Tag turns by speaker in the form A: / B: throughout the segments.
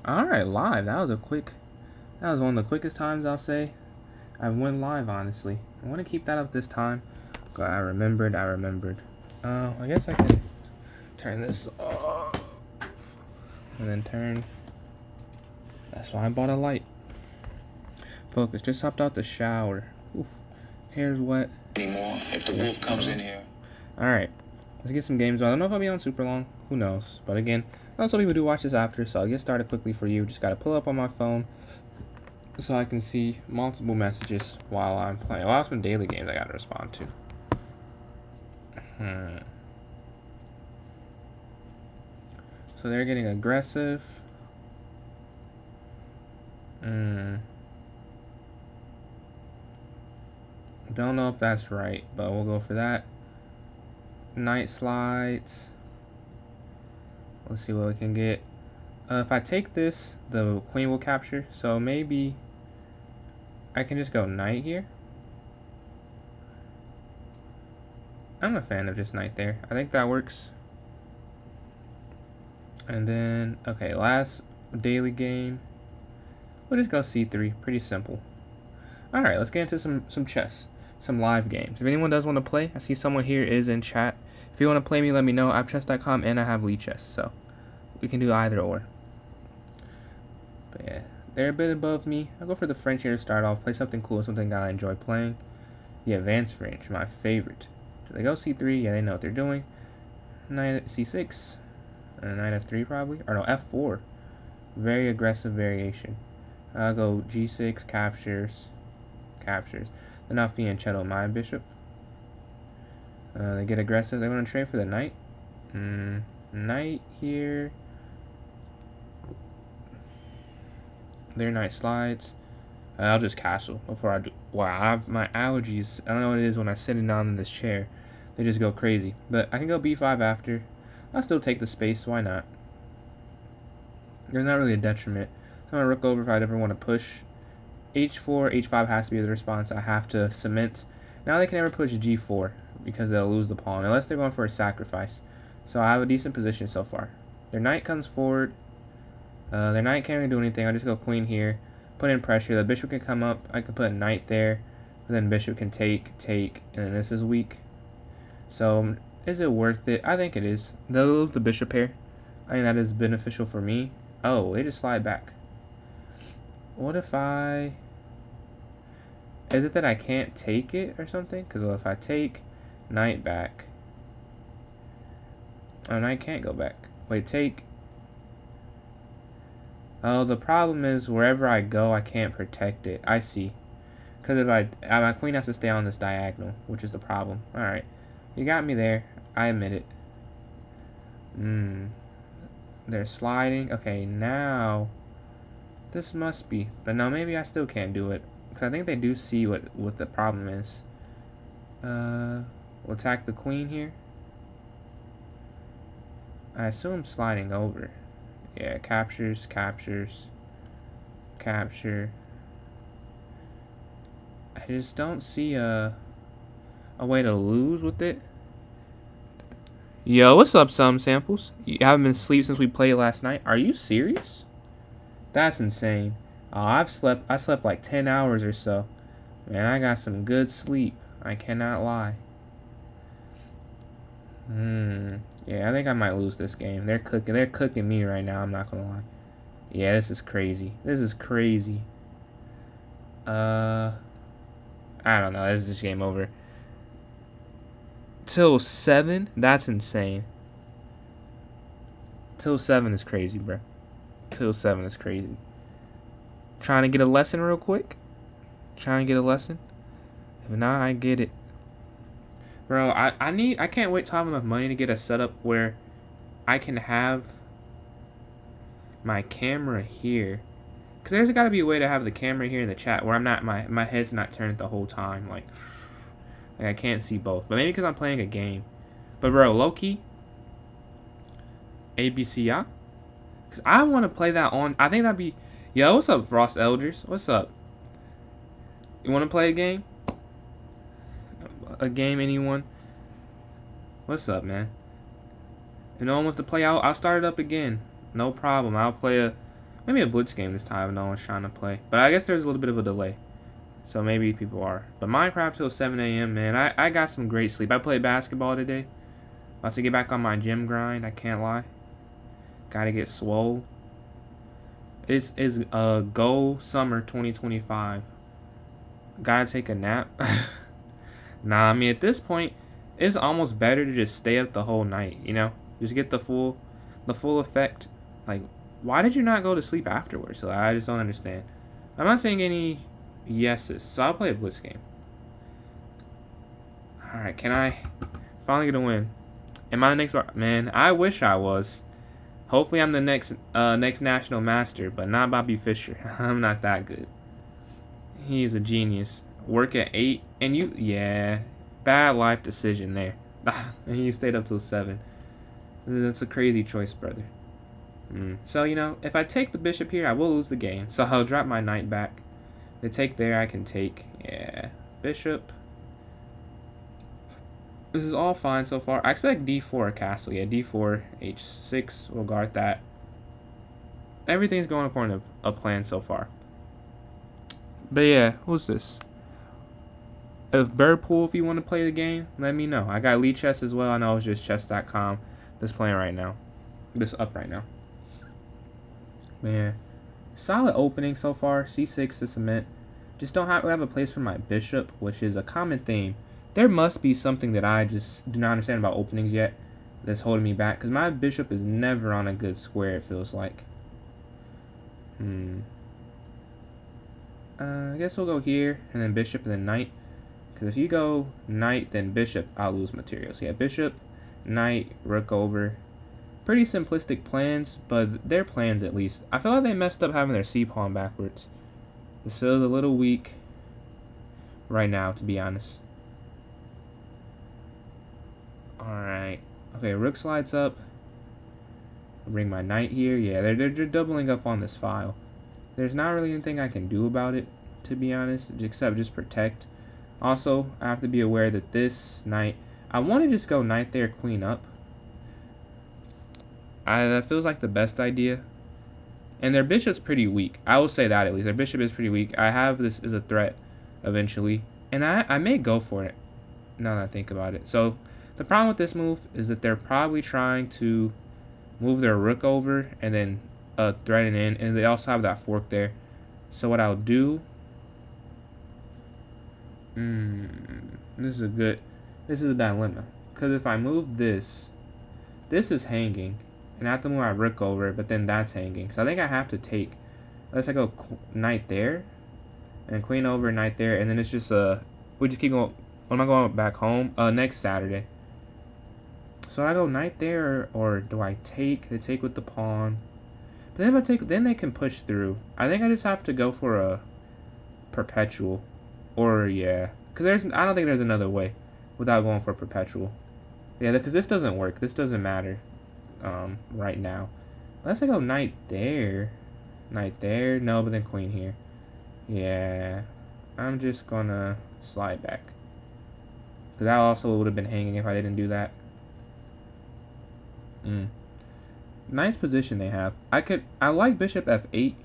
A: Alright, live. That was one of the quickest times I'll say I've went live, honestly. I want to keep that up this time. God, I remembered. I guess I can turn this off. And then turn. That's why I bought a light. Focus. Just hopped out the shower. Oof. Hair's wet.
B: Anymore. If the wolf comes in here.
A: Alright. Let's get some games on. I don't know if I'll be on super long. Who knows? But again, I know some people do watch this after, so I'll get started quickly for you. Just gotta pull up on my phone so I can see multiple messages while I'm playing. Well, some daily games I gotta respond to. So they're getting aggressive. Don't know if that's right, but we'll go for that. Night slides. Let's see what we can get. If I take this, the queen will capture. So maybe I can just go knight here. I'm a fan of just knight there. I think that works. And then, okay, last daily game. We'll just go c3. Pretty simple. Alright, let's get into some chess. Some live games. If anyone does want to play, I see someone here is in chat. If you want to play me, let me know. I have chess.com and I have Lichess, so we can do either or. But yeah, they're a bit above me. I'll go for the French here to start off. Play something cool, something I enjoy playing. The advanced French, my favorite. Do they go c3? Yeah, they know what they're doing. Knight c6. And knight f3 probably. Or no, f4. Very aggressive variation. I'll go g6, captures. They're not fianchetto my bishop. They get aggressive. They're going to trade for the knight. Knight here. Their knight slides. I'll just castle before I do. Wow, my allergies. I don't know what it is when I'm sitting down in this chair. They just go crazy. But I can go b5 after. I'll still take the space. Why not? There's not really a detriment. So I'm going to rook over if I ever want to push. h4, h5 has to be the response. I have to cement. Now they can never push g4 because they'll lose the pawn unless they're going for a sacrifice. So I have a decent position so far. Their knight comes forward. Their knight can't really do anything. I'll just go queen here. Put in pressure. The bishop can come up. I can put a knight there. And then bishop can take. And then this is weak. So is it worth it? I think it is. They'll lose the bishop here. I think that is beneficial for me. Oh, they just slide back. What if I... Is it that I can't take it or something? Because if I take knight back... Oh, knight can't go back. Wait, take... Oh, the problem is wherever I go, I can't protect it. I see. Because if my queen has to stay on this diagonal, which is the problem. Alright. You got me there. I admit it. They're sliding. Okay, now... This must be. But no, maybe I still can't do it. Because I think they do see what the problem is. We'll attack the queen here. I assume sliding over. Yeah, captures. Capture. I just don't see a way to lose with it. Yo, what's up, some samples? You haven't been asleep since we played last night? Are you serious? That's insane. I slept like 10 hours or so. Man, I got some good sleep. I cannot lie. Yeah, I think I might lose this game. They're cooking me right now, I'm not gonna lie. Yeah, this is crazy. I don't know, this is just game over. Till 7? That's insane. Till 7 is crazy, bro. Till 7 is crazy. Trying to get a lesson real quick. If not, I get it. Bro, I can't wait to have enough money to get a setup where I can have my camera here. Because there's got to be a way to have the camera here in the chat where I'm not, my head's not turned the whole time. Like I can't see both. But maybe because I'm playing a game. But bro, low-key, ABC, yeah? Because I want to play that on, I think that'd be, yo, what's up, Frost Elders? What's up? You want to play a game? Anyone? What's up, man? If no one wants to play, I'll start it up again. No problem. I'll play Maybe a blitz game this time if no one's trying to play. But I guess there's a little bit of a delay. So maybe people are. But Minecraft till 7 a.m., man. I got some great sleep. I played basketball today. About to get back on my gym grind. I can't lie. Gotta get swole. It's goal summer 2025. Gotta take a nap. Nah, I mean, at this point, it's almost better to just stay up the whole night, you know? Just get the full effect. Like, why did you not go to sleep afterwards? So I just don't understand. I'm not saying any yeses, so I'll play a blitz game. Alright, can I finally get a win? Am I the next bar? Man, I wish I was. Hopefully I'm the next national master, but not Bobby Fischer. I'm not that good. He's a genius. Work at 8, and you, yeah, bad life decision there. And you stayed up till 7. That's a crazy choice, brother. So, you know, if I take the bishop here, I will lose the game. So I'll drop my knight back. The take there I can take. Yeah, bishop. This is all fine so far. I expect d4 castle. Yeah, d4, h6. We'll guard that. Everything's going according to a plan so far. But yeah, who's this? If Birdpool, if you want to play the game, let me know. I got Lead Chess as well. I know it's just chess.com that's playing right now. This up right now. Man, solid opening so far. c6 to cement. Just don't have a place for my bishop, which is a common theme. There must be something that I just do not understand about openings yet that's holding me back. Because my bishop is never on a good square, it feels like. I guess we'll go here, and then bishop, and then knight. Because if you go knight, then bishop, I'll lose materials. Yeah, bishop, knight, rook over. Pretty simplistic plans, but they're plans at least. I feel like they messed up having their c-pawn backwards. This feels a little weak right now, to be honest. Alright. Okay, rook slides up. Bring my knight here. Yeah, they're doubling up on this file. There's not really anything I can do about it, to be honest, except just protect. Also, I have to be aware that this knight... I want to just go knight there, queen up. That feels like the best idea. And their bishop's pretty weak. I will say that at least. Their bishop is pretty weak. I have this as a threat eventually. And I may go for it, now that I think about it. So, the problem with this move is that they're probably trying to move their rook over and then threaten in. And they also have that fork there. So what I'll do... This is a dilemma. Because if I move this is hanging. And I have to move my rook over, but then that's hanging. So I think I have to take... Unless I go knight there. And queen over, knight there. And then it's just we just keep going... When am I going back home? Next Saturday. So I go knight there, or do I take? They take with the pawn. But then if I take... Then they can push through. I think I just have to go for a perpetual. Or, yeah. Because I don't think there's another way without going for a perpetual. Yeah, because this doesn't work. This doesn't matter right now. Unless I go knight there. Knight there. No, but then queen here. Yeah. I'm just going to slide back. Because that also would have been hanging if I didn't do that. Nice position they have. I like bishop f8.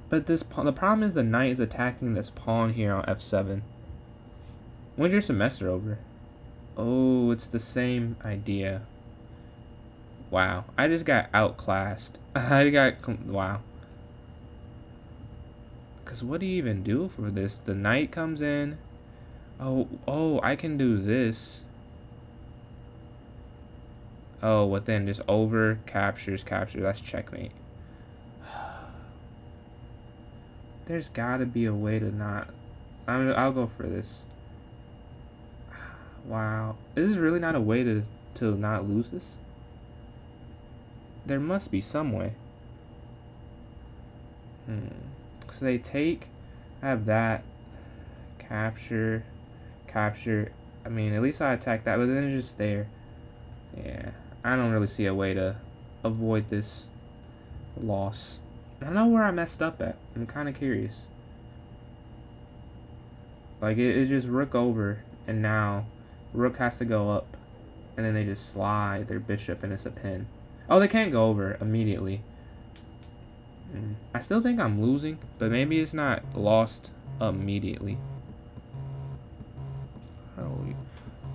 A: But the problem is the knight is attacking this pawn here on f7. When's your semester over? Oh, it's the same idea. Wow. I just got outclassed. Wow. Because what do you even do for this? The knight comes in. Oh, I can do this. Oh, what then? Just over, captures. That's checkmate. There's gotta be a way to not... I'll go for this. Wow. Is this really not a way to not lose this? There must be some way. So they take... I have that. Capture. I mean, at least I attack that, but then it's just there. Yeah. I don't really see a way to avoid this loss. I don't know where I messed up at. I'm kind of curious. Like, it's just rook over, and now rook has to go up, and then they just slide their bishop, and it's a pin. Oh, they can't go over immediately. I still think I'm losing, but maybe it's not lost immediately. Holy.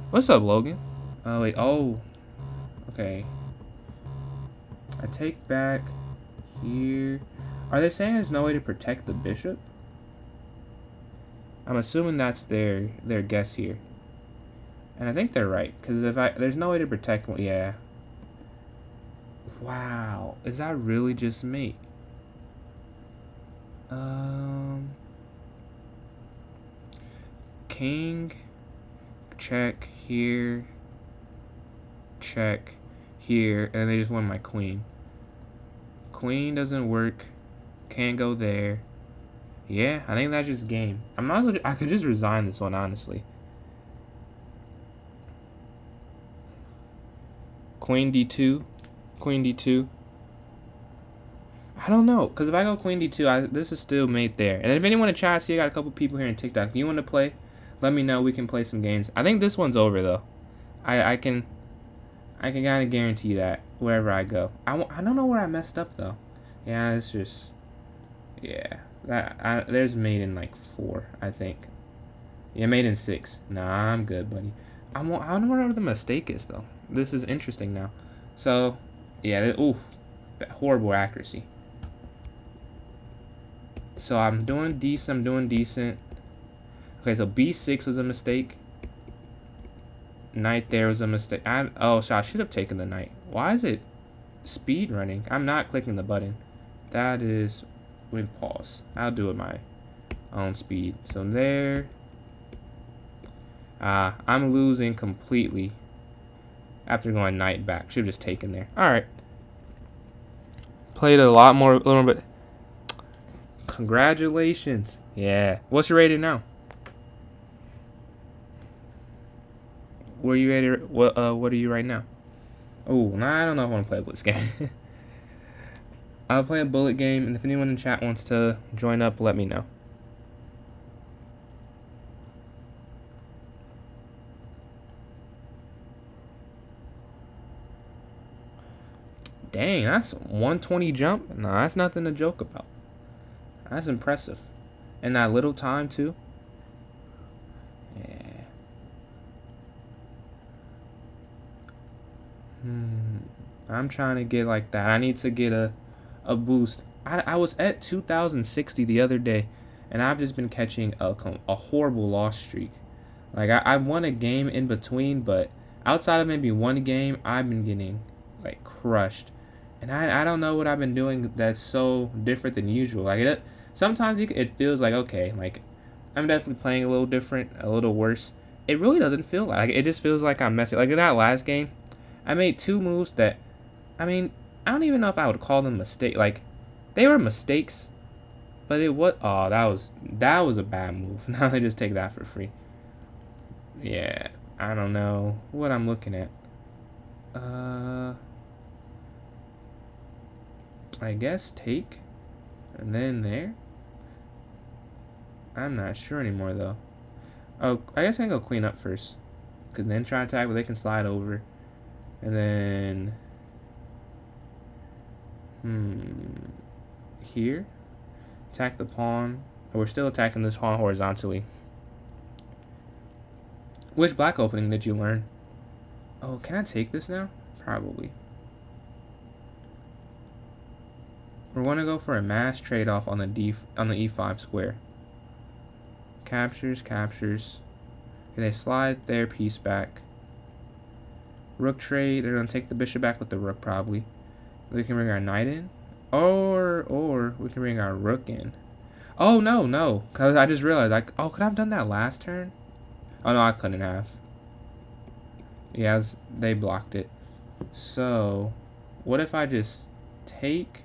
A: What's up, Logan? Oh, wait. Oh. Okay. I take back here. Are they saying there's no way to protect the bishop? I'm assuming that's their guess here. And I think they're right, because there's no way to protect one. Yeah. Wow. Is that really just me? King. Check here. Check here. And they just won my queen. Queen doesn't work. Can't go there. Yeah, I think that's just game. I could just resign this one, honestly. Queen d2. Queen d2. I don't know, because if I go queen d2, this is still mate there. And if anyone in chat, see I got a couple people here in TikTok. If you want to play, let me know. We can play some games. I think this one's over, though. I can kind of guarantee that wherever I go. I don't know where I messed up, though. Yeah, it's just... Yeah. There's mate in, like, 4, I think. Yeah, mate in 6. Nah, I'm good, buddy. I don't know where the mistake is, though. This is interesting now. So, yeah, oof. Horrible accuracy. So I'm doing decent. Okay, so b6 was a mistake. Knight there was a mistake. So I should have taken the knight. Why is it speed running? I'm not clicking the button. That is... Let me pause. I'll do it my own speed. So there. I'm losing completely after going knight back. Should have just taken there. Alright. Played a little bit. Congratulations. Yeah. What's your rating now? Where you rated? What are you right now? Oh, nah, I don't know if I want to play a blitz game. I'll play a bullet game, and if anyone in chat wants to join up, let me know. Dang, that's 120 jump? Nah, that's nothing to joke about. That's impressive. And that little time, too. Yeah. I'm trying to get like that. I need to get a boost. I was at 2,060 the other day, and I've just been catching a horrible loss streak. Like, I won a game in between, but outside of maybe one game, I've been getting, like, crushed. And I don't know what I've been doing that's so different than usual. Like, sometimes it feels like, okay, like, I'm definitely playing a little different, a little worse. It really doesn't feel like it. Just feels like I'm messing. Like, in that last game, I made 2 moves that, I mean, I don't even know if I would call them mistakes. Like, they were mistakes, but that was a bad move. Now they just take that for free. Yeah, I don't know what I'm looking at. I guess take, and then there. I'm not sure anymore though. Oh, I guess I can go queen up first, could then try attack, but they can slide over, and then here, attack the pawn. Oh, we're still attacking this pawn horizontally. Which black opening did you learn? Oh, can I take this now? Probably. We're going to go for a mass trade-off on the e5 square. Captures. Okay, they slide their piece back. Rook trade. They're going to take the bishop back with the rook, probably. We can bring our knight in. Or we can bring our rook in. Oh, no. Because I just realized, could I have done that last turn? Oh, no, I couldn't have. Yeah, they blocked it. So, what if I just take...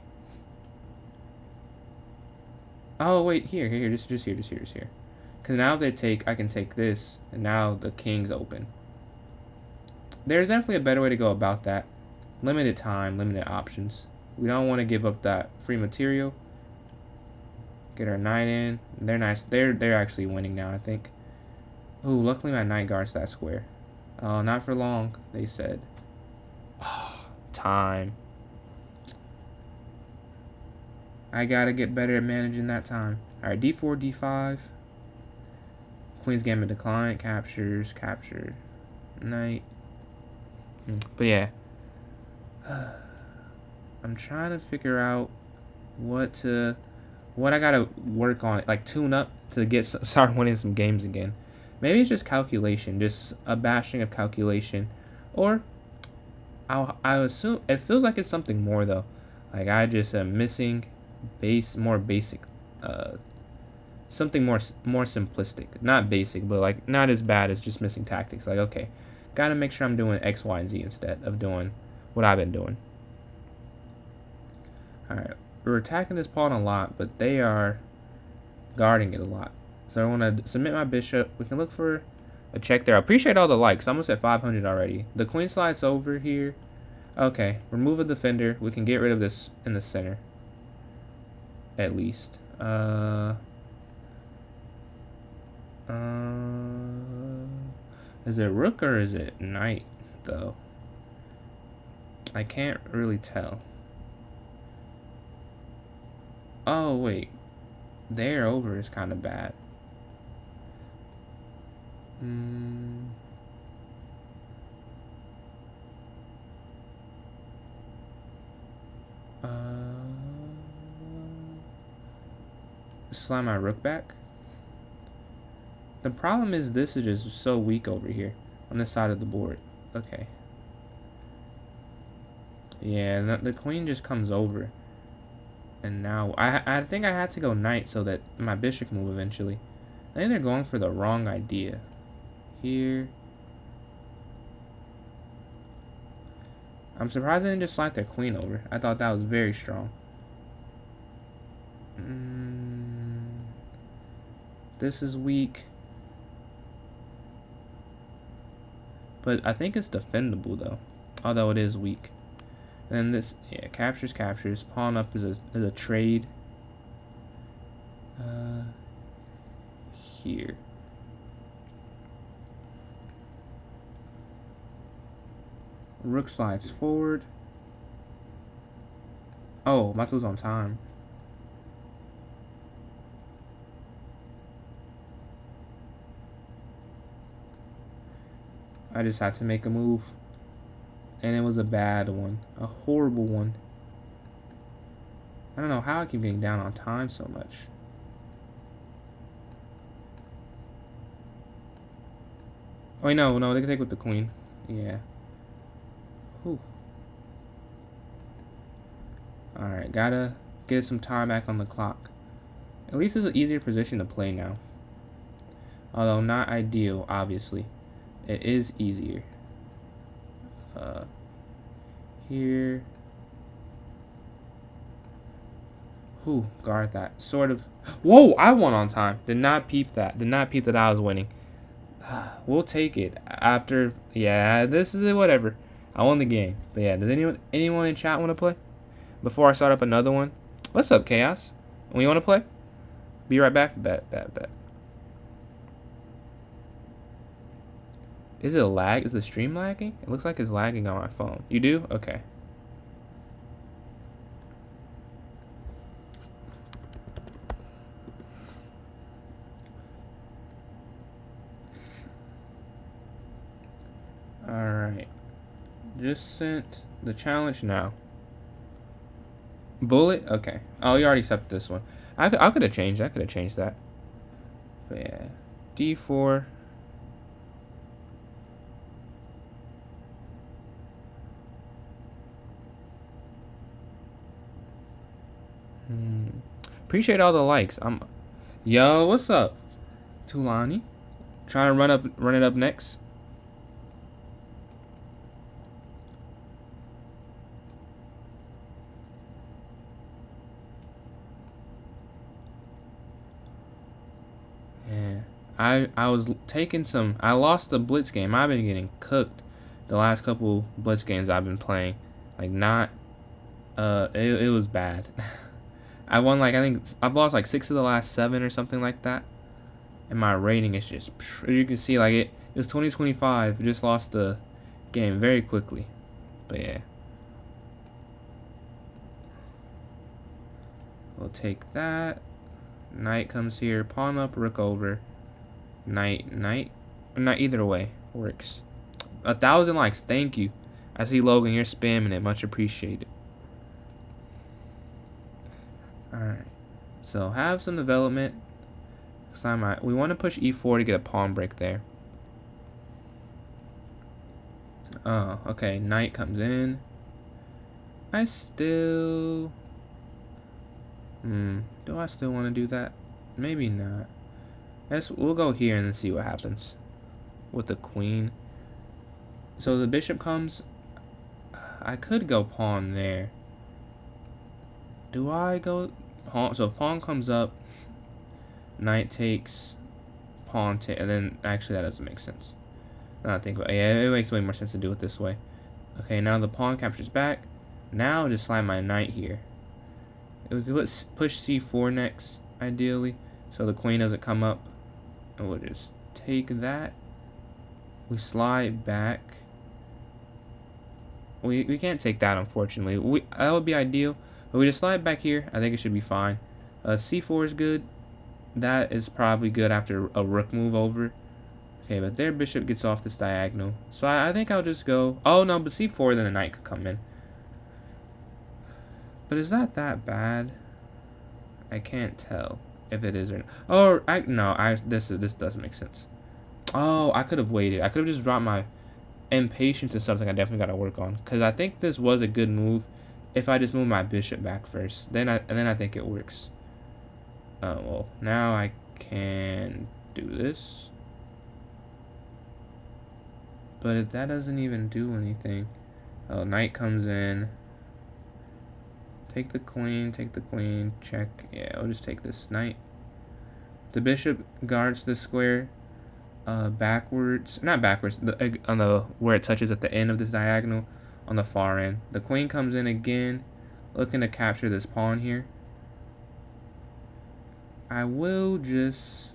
A: Oh, wait, here. Just here. Because now if they take, I can take this, and now the king's open. There's definitely a better way to go about that. Limited time, limited options. We don't want to give up that free material. Get our knight in. They're nice. They're actually winning now, I think. Ooh, luckily my knight guards that square. Not for long, they said. Oh, time. I gotta get better at managing that time. Alright, d4, d5. Queen's Gambit decline. Captures, capture. Knight. But yeah. I'm trying to figure out what I gotta work on, like tune up to start winning some games again. Maybe it's just calculation, just a bashing of calculation, or I assume it feels like it's something more though. Like I just am missing more basic, something more simplistic, not basic, but like not as bad as just missing tactics. Like okay, gotta make sure I'm doing X, Y, and Z instead of doing what I've been doing. Alright, we're attacking this pawn a lot, but they are guarding it a lot. So I want to submit my bishop. We can look for a check there. I appreciate all the likes. I'm almost at 500 already. The queen slides over here. Okay, remove a defender. We can get rid of this in the center. At least. Is it rook or is it knight, though? I can't really tell. Oh, wait. There over is kind of bad. Slide my rook back. The problem is this is just so weak over here on this side of the board. Okay. Yeah, and the queen just comes over. And now I think I had to go knight so that my bishop can move eventually. I think they're going for the wrong idea. Here. I'm surprised they didn't just slide their queen over. I thought that was very strong. This is weak. But I think it's defendable though. Although it is weak. And this, yeah, captures. Pawn up is a trade. Here. Rook slides forward. Oh, my tool's on time. I just had to make a move. And it was a bad one. A horrible one. I don't know how I keep getting down on time so much. Oh, wait, no, they can take with the queen. Yeah. Whew. Alright, gotta get some time back on the clock. At least it's an easier position to play now. Although not ideal, obviously. It is easier. Here. Whew, guard that. Sort of. Whoa, I won on time. Did not peep that. Did not peep that I was winning. We'll take it. After, yeah, this is it, whatever. I won the game. But yeah, does anyone in chat want to play? Before I start up another one. What's up, Chaos? We want to play? Be right back. Bet. Is it a lag? Is the stream lagging? It looks like it's lagging on my phone. You do? Okay. Alright. Just sent the challenge now. Bullet? Okay. Oh, you already accepted this one. I could have changed. I could have changed that. But yeah. D4. Appreciate all the likes. Yo, what's up, Tulani? Trying to run it up next. Yeah, I was taking some. I lost the blitz game. I've been getting cooked the last couple blitz games I've been playing. Like not. It was bad. I won like, I think I've lost like 6 of the last 7 or something like that. And my rating is just, as you can see, like it was 2025. Just lost the game very quickly. But yeah. We'll take that. Knight comes here. Pawn up, rook over. Knight. Not either way. Works. 1,000 likes. Thank you. I see Logan, you're spamming it. Much appreciated. Alright. So have some development. We want to push e4 to get a pawn break there. Oh, okay. Knight comes in. I still... do I still want to do that? Maybe not. We'll go here and then see what happens with the queen. So the bishop comes. I could go pawn there. Do I go pawn? So pawn comes up. Knight takes. Pawn take, and then actually that doesn't make sense. Now I think about it. Yeah, it makes way more sense to do it this way. Okay, now the pawn captures back. Now I'll just slide my knight here. We could push c4 next, ideally, so the queen doesn't come up. And we'll just take that. We slide back. We can't take that, unfortunately. That would be ideal, but we just slide back here. I think it should be fine. C4 is good. That is probably good after a rook move over. Okay, but their bishop gets off this diagonal. So I think I'll just go... Oh, no, but c4, then the knight could come in. But is that bad? I can't tell if it is or not. Oh, this doesn't make sense. Oh, I could have waited. I could have just dropped my impatience to something I definitely got to work on. Because I think this was a good move if I just move my bishop back first. Then I think it works. Well, now I can do this. But that doesn't even do anything. Oh, knight comes in. Take the queen, check. Yeah, I'll just take this knight. The bishop guards the square backwards. Not backwards, on the where it touches at the end of this diagonal on the far end. The queen comes in again, looking to capture this pawn here. I will just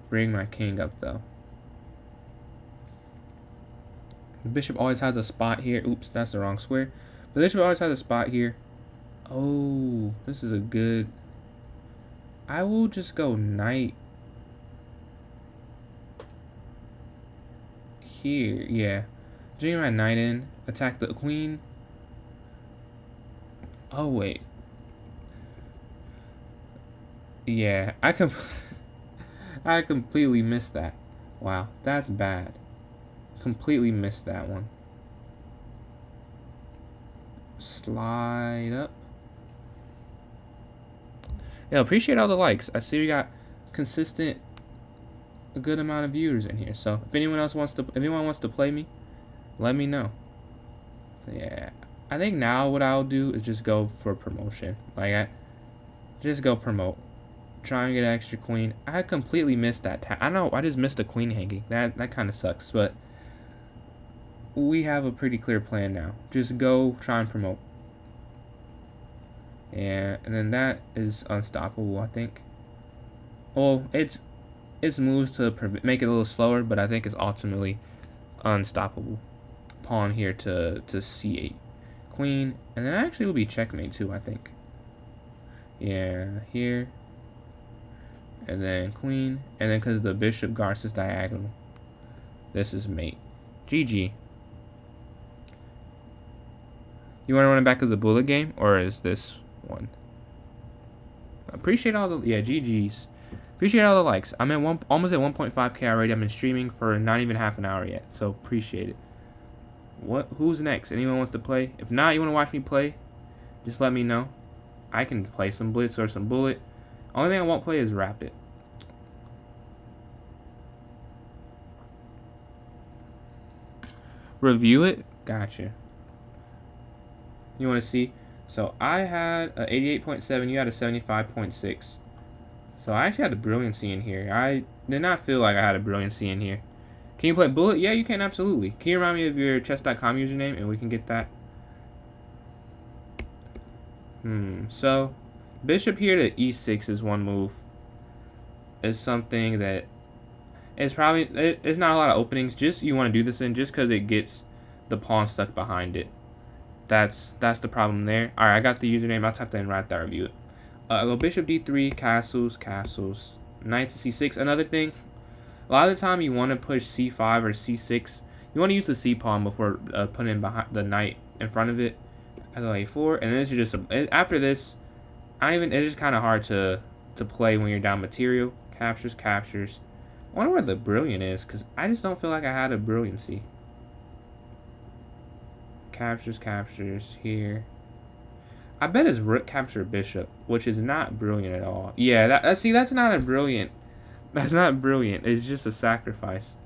A: bring my king up though. The bishop always has a spot here. Oops, that's the wrong square. The bishop always has a spot here. Oh, this is a good... I will just go knight here. Yeah. Bring my knight in. Attack the queen. Oh, wait. Yeah, I completely missed that. Wow, that's bad. Completely missed that one. Slide up. Yeah, appreciate all the likes. I see we got consistent, a good amount of viewers in here. So if anyone wants to play me, let me know. Yeah, I think now what I'll do is just go for promotion. Just go promote. Try and get an extra queen. I completely missed that. I know I just missed a queen hanging. That kind of sucks, but we have a pretty clear plan now. Just go try and promote. Yeah, and then that is unstoppable, I think. Well, it's moves to make it a little slower, but I think it's ultimately unstoppable. Pawn here to c8. Queen, and then actually will be checkmate too, I think. Yeah, here. And then queen, and then because the bishop guards this diagonal, this is mate. GG. You want to run it back as a bullet game, or is this one? Appreciate all the GGs. Appreciate all the likes. I'm at almost at 1.5k already. I've been streaming for not even half an hour yet, so appreciate it. Who's next? Anyone wants to play? If not, you want to watch me play, just let me know. I can play some blitz or some bullet. Only thing I won't play is rapid. Review it? Gotcha. You want to see? So I had a 88.7, you had a 75.6. So I actually had a brilliancy in here. I did not feel like I had a brilliancy in here. Can you play bullet? Yeah, you can, absolutely. Can you remind me of your chess.com username and we can get that? So bishop here to e6 is one move. It's something that it's probably, it's not a lot of openings. Just you want to do this in just because it gets the pawn stuck behind it. That's the problem there. Alright, I got the username. I'll type that in right there, review it. I go bishop d3, castles, castles, knight to c6. Another thing, a lot of the time you want to push c5 or c6. You want to use the c pawn before putting behind the knight in front of it. I go a4, and then this is just after this. It's just kind of hard to play when you're down material. Captures, captures. I wonder where the brilliant is, because I just don't feel like I had a brilliancy. Captures, captures here. I bet it's rook capture bishop, which is not brilliant at all. Yeah, see, that's not a brilliant. That's not brilliant. It's just a sacrifice.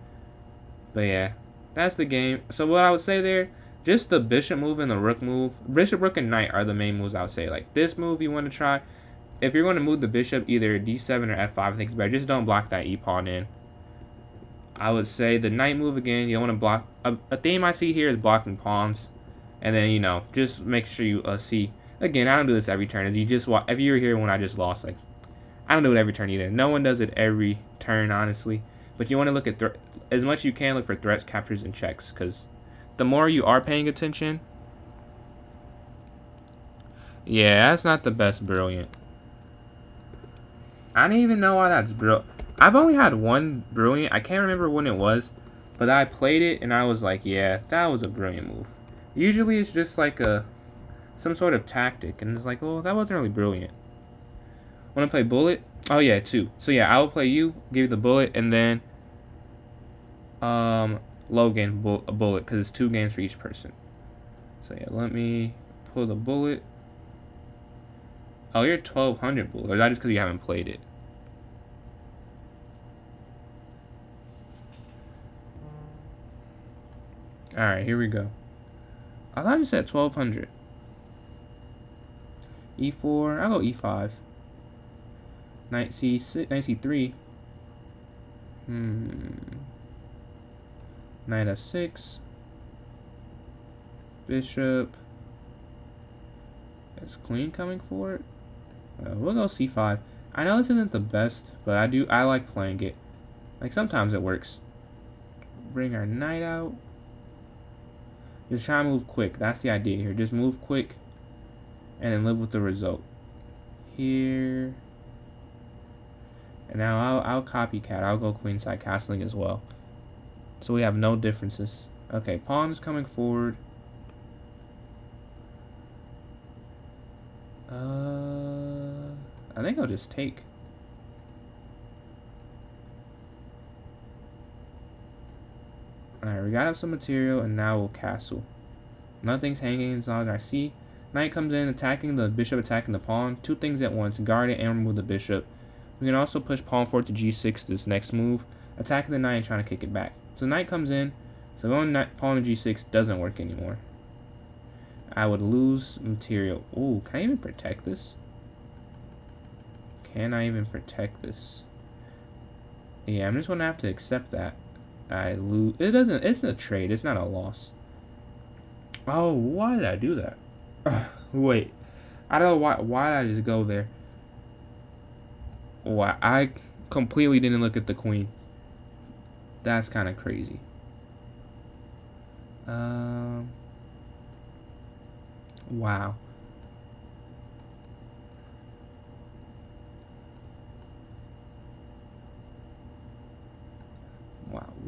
A: But yeah, that's the game. So what I would say there, just the bishop move and the rook move. Bishop, rook, and knight are the main moves I would say. Like this move you want to try. If you're going to move the bishop, either d7 or f5, I think it's better. Just don't block that e-pawn in. I would say the knight move again, you don't want to block. A theme I see here is blocking pawns. And then, you know, just make sure you see. Again, I don't do this every turn. As you just if you were here when I just lost, like, I don't do it every turn either. No one does it every turn, honestly. But you want to look at as much as you can, look for threats, captures, and checks. Because the more you are paying attention. Yeah, that's not the best brilliant. I don't even know why that's brilliant. I've only had one brilliant. I can't remember when it was. But I played it and I was like, yeah, that was a brilliant move. Usually it's just like some sort of tactic. And it's like, oh, that wasn't really brilliant. Want to play bullet? Oh, yeah, 2. So, yeah, I will play you, give you the bullet, and then Logan a bullet, because it's 2 games for each person. So, yeah, let me pull the bullet. Oh, you're 1200 bullet. Or is that just because you haven't played it? Alright, here we go. I thought you said 1200. E4. I'll go E5. Knight C6. Knight C3. Knight F6. Bishop. Is queen coming for it? We'll go C5. I know this isn't the best, but I like playing it. Like sometimes it works. Bring our knight out. Just try to move quick. That's the idea here. Just move quick and then live with the result. Here. And now I'll copycat. I'll go queenside castling as well. So we have no differences. Okay, pawn is coming forward. I think I'll just take. Alright, we got up some material and now we'll castle. Nothing's hanging as long as I see. Knight comes in, attacking the bishop, attacking the pawn. 2 things at once, guard it and remove the bishop. We can also push pawn forward to g6 this next move, attacking the knight and trying to kick it back. So knight comes in, so going pawn to g6 doesn't work anymore. I would lose material. Ooh, can I even protect this? Can I even protect this? Yeah, I'm just gonna have to accept that. I lose. It's a trade, it's not a loss. Oh, why did I do that? Wait. I don't know why did I just go there? Why I completely didn't look at the queen. That's kind of crazy. Wow.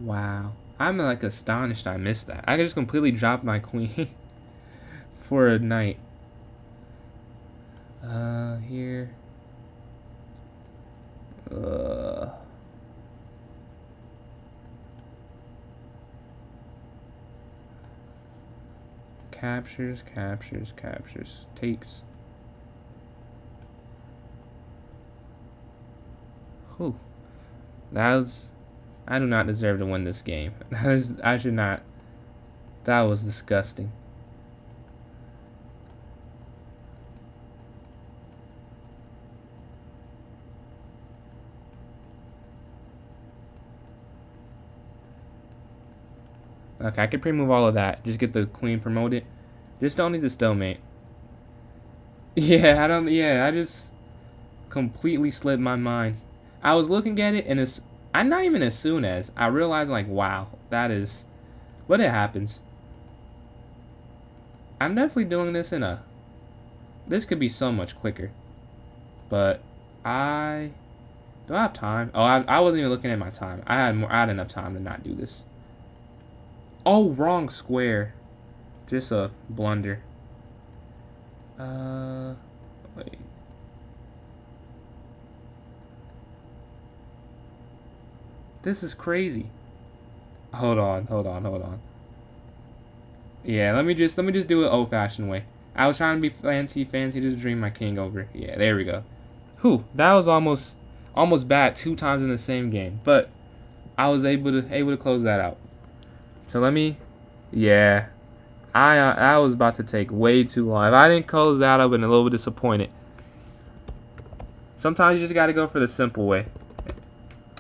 A: Wow. I'm like astonished I missed that. I just completely dropped my queen for a knight. Here. Captures, captures, captures. Takes. Whew. I do not deserve to win this game. I should not. That was disgusting. Okay, I can pre-move all of that. Just get the queen promoted. Just don't need the stalemate. Yeah, I just completely slipped my mind. I was looking at it and I'm not even as soon as I realized, like, wow, that is what it happens. I'm definitely doing this this could be so much quicker. But do I have time? Oh, I wasn't even looking at my time. I had enough time to not do this. Oh, wrong square. Just a blunder. Wait. This is crazy. Hold on. Yeah, let me just do it old-fashioned way. I was trying to be fancy, just dream my king over. Yeah, there we go. Whew, that was almost bad 2 times in the same game, but I was able to close that out. So let me, yeah, I was about to take way too long. If I didn't close that, I've been a little bit disappointed. Sometimes you just got to go for the simple way.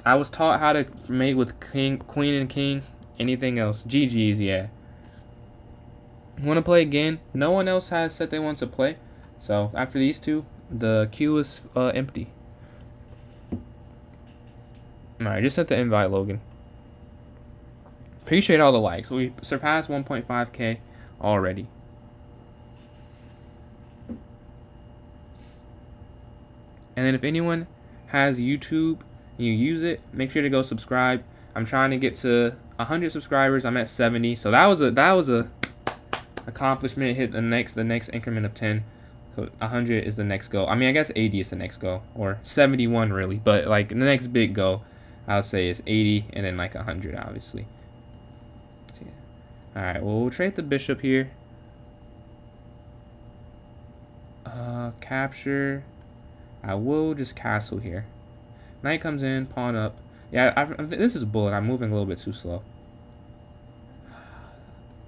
A: I was taught how to mate with queen and king. Anything else, GG's, yeah. Want to play again? No one else has said they want to play, so after these two, the queue is empty. Alright, just sent the invite, Logan. Appreciate all the likes. We surpassed 1.5k already. And then if anyone has YouTube and you use it, make sure to go subscribe. I'm trying to get to 100 subscribers. I'm at 70, so that was a accomplishment. Hit the next increment of 10. So 100 is the next goal. I mean, I guess 80 is the next goal, or 71 really, but like the next big goal I would say is 80 and then like 100 obviously. So, yeah. Alright, well, we'll trade the bishop here. Capture. I will just castle here. Knight comes in, pawn up. Yeah, this is bullet. I'm moving a little bit too slow.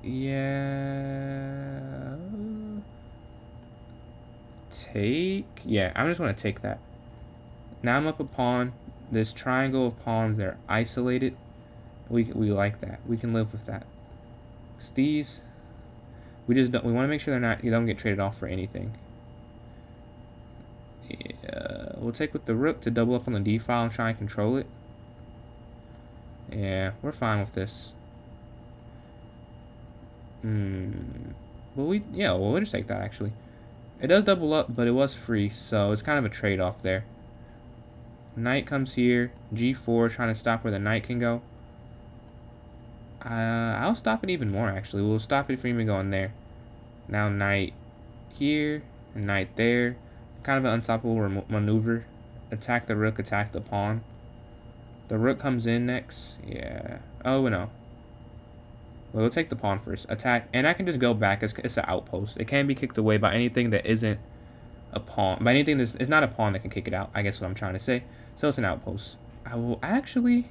A: Yeah. Take. Yeah, I'm just going to take that. Now I'm up a pawn. This triangle of pawns, they're isolated. We like that. We can live with that. It's these. We want to make sure you don't get traded off for anything. Yeah, we'll take with the rook to double up on the d file and try and control it. Yeah, we're fine with this. Well, we'll just take that actually. It does double up, but it was free, so it's kind of a trade-off there. Knight comes here, g4, trying to stop where the knight can go. I'll stop it even more actually. We'll stop it from even going there. Now knight here, and knight there. Kind of an unstoppable maneuver. Attack the rook, attack the pawn. The rook comes in next. Yeah. Oh, no. Well, we'll take the pawn first. Attack. And I can just go back. It's an outpost. It can be kicked away by anything that isn't a pawn. By anything that's... It's not a pawn that can kick it out. I guess what I'm trying to say. So it's an outpost. I will actually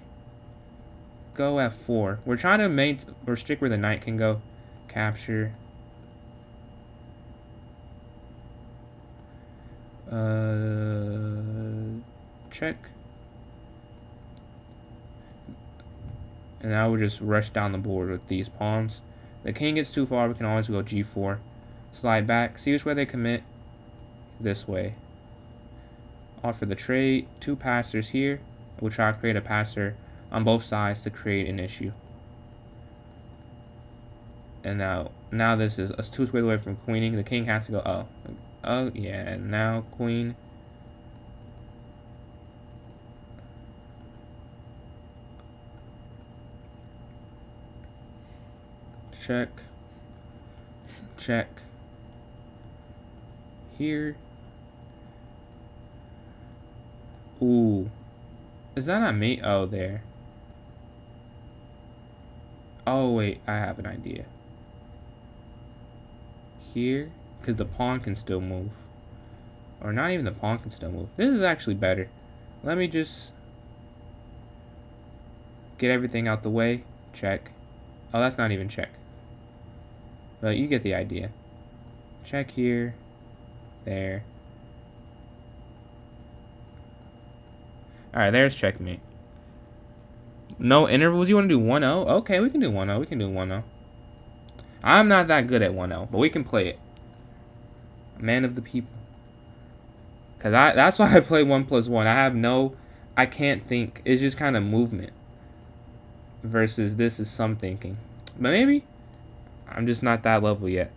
A: go f4. We're trying to restrict where the knight can go. Capture. Check. And now we'll just rush down the board with these pawns. The king gets too far, we can always go g4. Slide back, see which way they commit. This way. Offer the trade, 2 passers here. We'll try to create a passer on both sides to create an issue. And now this is us 2 squares away from queening. The king has to go, oh yeah, and now queen. Check. Check. Here. Ooh. Is that not me? Oh, there. Oh, wait. I have an idea. Here. Because the pawn can still move. Or not even the pawn can still move. This is actually better. Let me just get everything out the way. Check. Oh, that's not even check. But you get the idea. Check here. There. Alright, there's checkmate. No intervals? You want to do 1-0? Okay, we can do 1-0. We can do 1-0. I'm not that good at 1-0, but we can play it. Man of the people. Because that's why I play 1+1. I can't think. It's just kind of movement. Versus this is some thinking. But maybe I'm just not that level yet.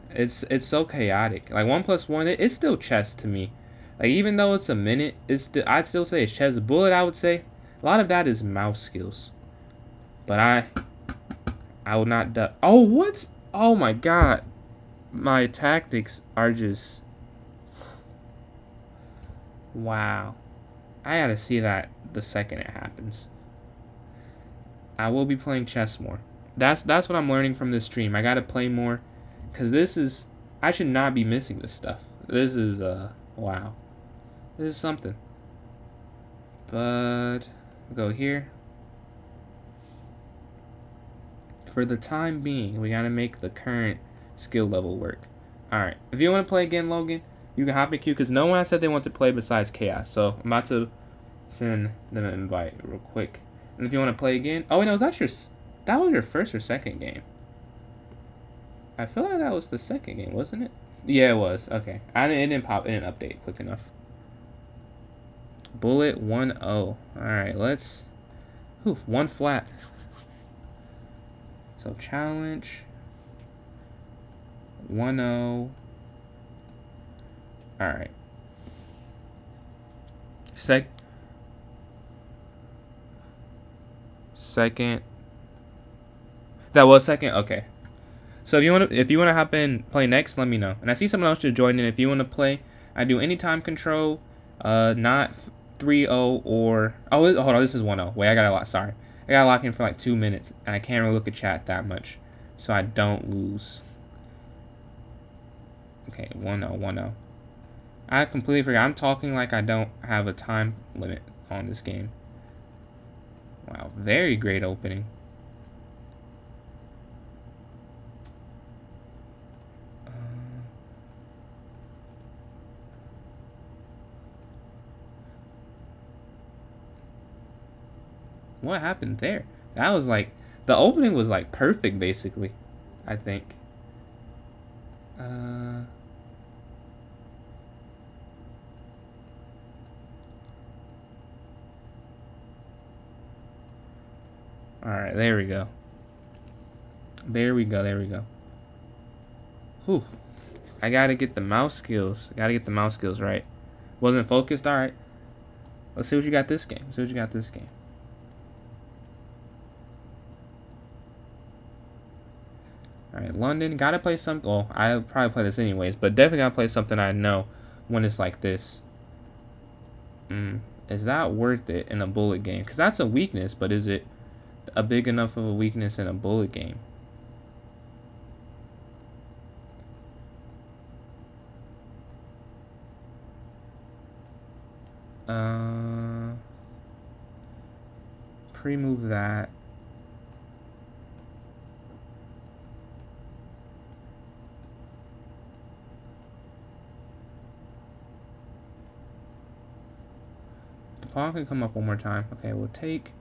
A: It's so chaotic. Like 1+1, it's still chess to me. Like, even though it's a minute, I'd still say it's chess. Bullet, I would say a lot of that is mouse skills. But I will not duck. Oh, what? Oh my god. My tactics are just... Wow. I gotta see that the second it happens. I will be playing chess more. That's what I'm learning from this stream. I gotta play more. Because this is... I should not be missing this stuff. This is, wow. This is something. But... We'll go here. For the time being, we gotta make the current skill level work. Alright. If you want to play again, Logan, you can hop in queue. Because no one has said they want to play besides Chaos. So, I'm about to send them an invite real quick. And if you want to play again... Oh, wait, no, that was your first or second game. I feel like that was the second game, wasn't it? Yeah, it was. Okay. It didn't update quick enough. Bullet 1-0. Alright, let's... Ooh, 1 flat. So, challenge. 1-0. Alright. Second. That was second? Okay. So if you wanna hop in, play next, let me know. And I see someone else should join in. If you wanna play, I do any time control, not 3-0 or hold on, this is 1-0. Wait, I gotta lock in for like 2 minutes, and I can't really look at chat that much, so I don't lose. Okay, 1-0, 1-0. I completely forgot. I'm talking like I don't have a time limit on this game. Wow, very great opening. What happened there? That was like, the opening was like perfect, basically, I think. Alright, there we go. There we go. Whew. I gotta get the mouse skills. Right. Wasn't focused? Alright. Let's see what you got this game. Alright, London. Gotta play something. Well, I'll probably play this anyways, but definitely gotta play something I know when it's like this. Is that worth it in a bullet game? Because that's a weakness, but is it a big enough of a weakness in a bullet game? Pre-move that. The pawn can come up one more time. Okay, we'll take.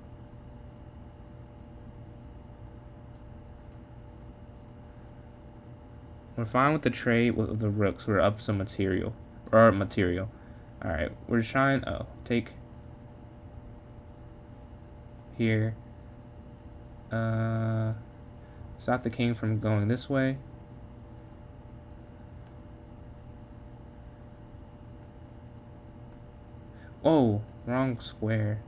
A: We're fine with the trade with the rooks. We're up some material. Alright, we're trying. Oh, take. Here. Stop the king from going this way. Oh, wrong square.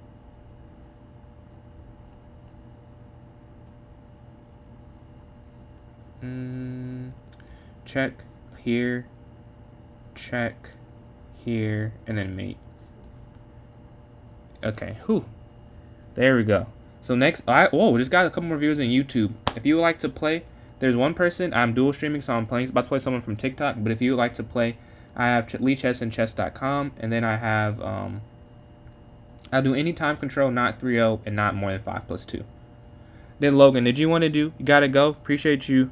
A: Check here. Check here. And then mate. Okay, whew. There we go. So next, we just got a couple more viewers on YouTube. If you would like to play, there's one person. I'm dual streaming, so I'm about to play someone from TikTok. But if you would like to play, I have LeeChess and chess.com, and then I have I'll do any time control, not 3-0, and not more than 5+2. Then Logan, did you want to do? You gotta go. Appreciate you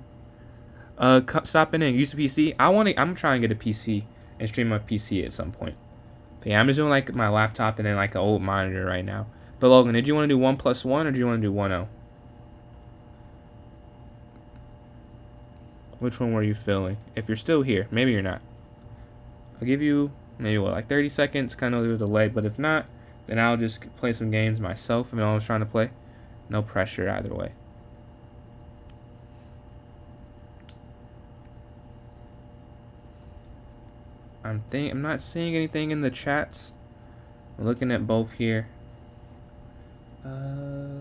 A: stopping in. Use the PC. I'm trying to get a PC and stream my PC at some point. But yeah, I'm just doing like my laptop and then like an old monitor right now. But Logan, did you want to do 1+1 or do you want to do 1-0? Which one were you feeling? If you're still here, maybe you're not. I'll give you maybe like 30 seconds. Kind of there's a delay, but if not, then I'll just play some games myself. I mean, I was trying to play. No pressure either way. I'm not seeing anything in the chats. I'm looking at both here. I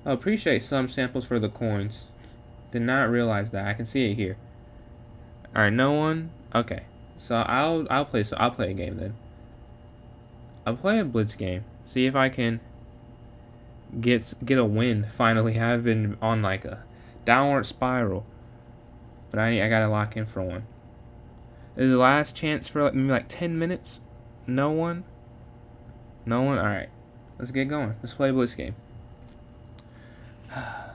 A: appreciate some samples for the coins. Did not realize that. I can see it here. All right, no one. Okay, so I'll play a game then. I'll play a blitz game. See if I can get a win finally. I've been on like a downward spiral, but I gotta lock in for one. This is the last chance for maybe like 10 minutes. No one. No one. All right, let's get going. Let's play a blitz game.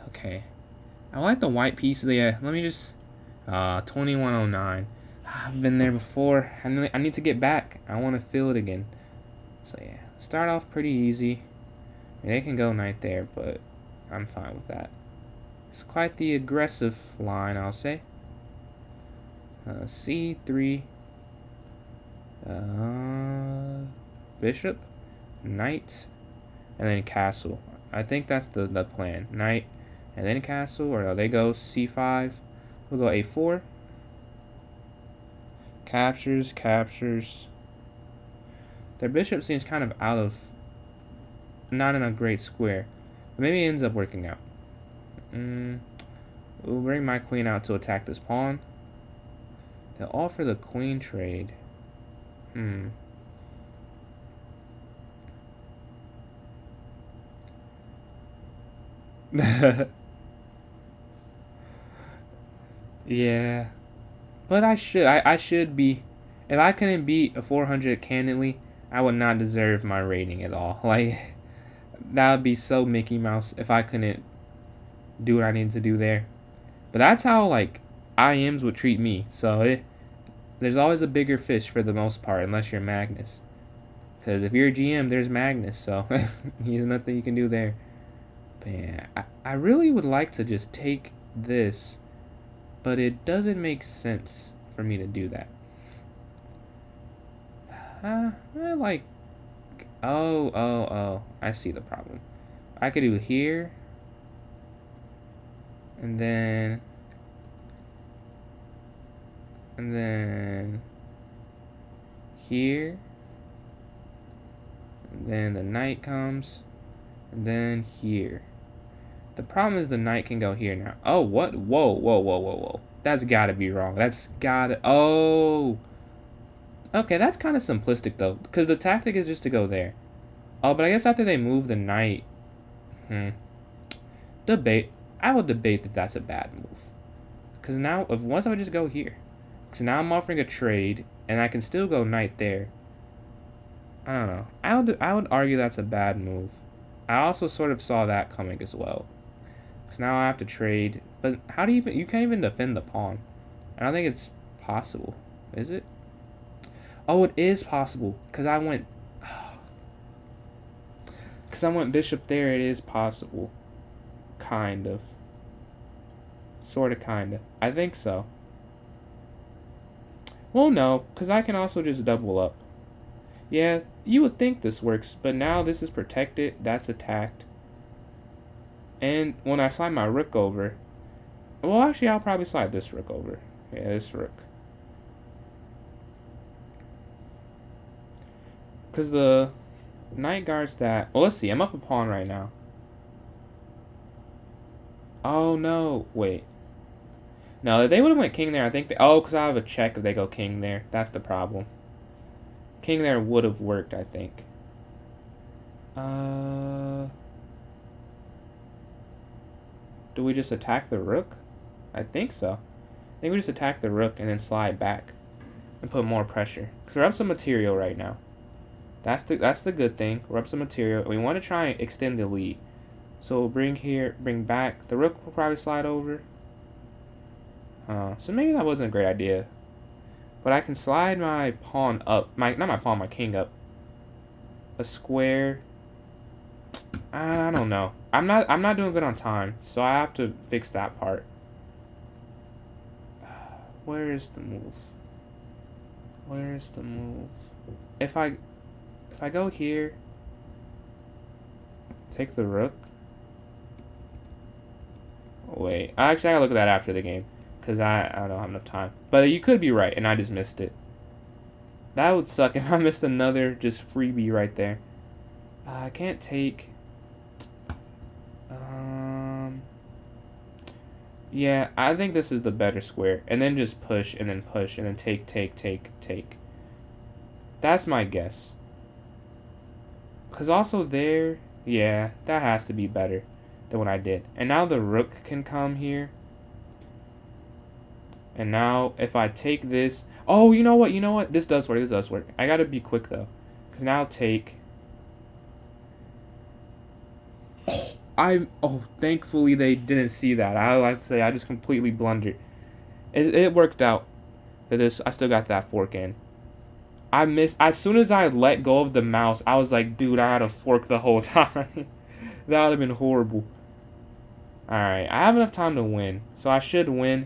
A: Okay, I like the white pieces. Yeah, let me just 2109. I've been there before. I need to get back. I want to feel it again. So yeah, start off pretty easy. They can go knight there, but I'm fine with that. It's quite the aggressive line, I'll say. C3. Bishop, knight, and then castle. I think that's the plan. Knight, and then castle, or they go C5. We'll go A4. Captures. Their bishop seems kind of not in a great square. But maybe it ends up working out. We'll bring my queen out to attack this pawn. They'll offer the queen trade. Yeah. But I should be. If I couldn't beat a 400 candidly, I would not deserve my rating at all. Like, that would be so Mickey Mouse if I couldn't do what I needed to do there. But that's how, like, IMs would treat me. So, there's always a bigger fish for the most part, unless you're Magnus. Because if you're a GM, there's Magnus. So, there's nothing you can do there. But yeah, I really would like to just take this. But it doesn't make sense for me to do that. I like... Oh. I see the problem. I could do here. And then here. And then the knight comes. And then here. The problem is the knight can go here now. Oh, what? Whoa. That's gotta be wrong. Oh. Okay, that's kind of simplistic, though. Because the tactic is just to go there. Oh, but I guess after they move the knight... Debate. I will debate that that's a bad move. Because now, once I would just go here. Because now I'm offering a trade, and I can still go knight there. I don't know. I would argue that's a bad move. I also sort of saw that coming as well. Because now I have to trade. But how do you can't even defend the pawn. I don't think it's possible. Is it? Oh, it is possible. Because I went bishop there. It is possible. Kind of. Sort of, kind of. I think so. Well, no. Because I can also just double up. Yeah, you would think this works. But now this is protected. That's attacked. And when I slide my rook over... Well, actually, I'll probably slide this rook over. Yeah, this rook. Because the knight guards that... Well, let's see. I'm up a pawn right now. Oh, no. Wait. No, if they would have went king there, I think... because I have a check if they go king there. That's the problem. King there would have worked, I think. Do we just attack the rook? I think so. I think we just attack the rook and then slide back. And put more pressure. Because we're up some material right now. That's the good thing. We're up some material. We want to try and extend the lead. So we'll bring back. The rook will probably slide over. So maybe that wasn't a great idea. But I can slide my pawn up. Not my pawn, my king up. A square. I don't know. I'm not doing good on time, so I have to fix that part. Where is the move? Where is the move? If I go here, take the rook. Wait, actually I gotta look at that after the game. because I don't have enough time. But you could be right, and I just missed it. That would suck if I missed another just freebie right there. I can't take... Yeah, I think this is the better square. And then just push, and then push, and then take, take, take, take. That's my guess. Because also there... Yeah, that has to be better than what I did. And now the rook can come here. And now if I take this... Oh, you know what? You know what? This does work. This does work. I gotta be quick, though. Because now take... Oh, thankfully they didn't see that. I like to say I just completely blundered. It worked out. I still got that fork in. I missed. As soon as I let go of the mouse, I was like, dude, I had a fork the whole time. That would have been horrible. Alright, I have enough time to win. So I should win.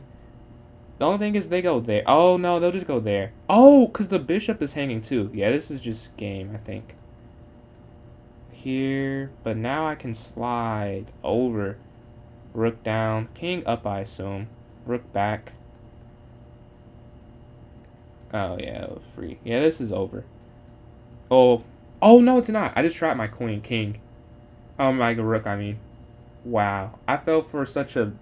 A: The only thing is they go there. Oh, no, they'll just go there. Oh, because the bishop is hanging too. Yeah, this is just game, I think. Here, but now I can slide over. Rook down, king up, I assume. Rook back. Oh yeah, free. Yeah, this is over. Oh no, it's not. I just trapped my queen, king. Oh my rook, I mean. Wow, I fell for such a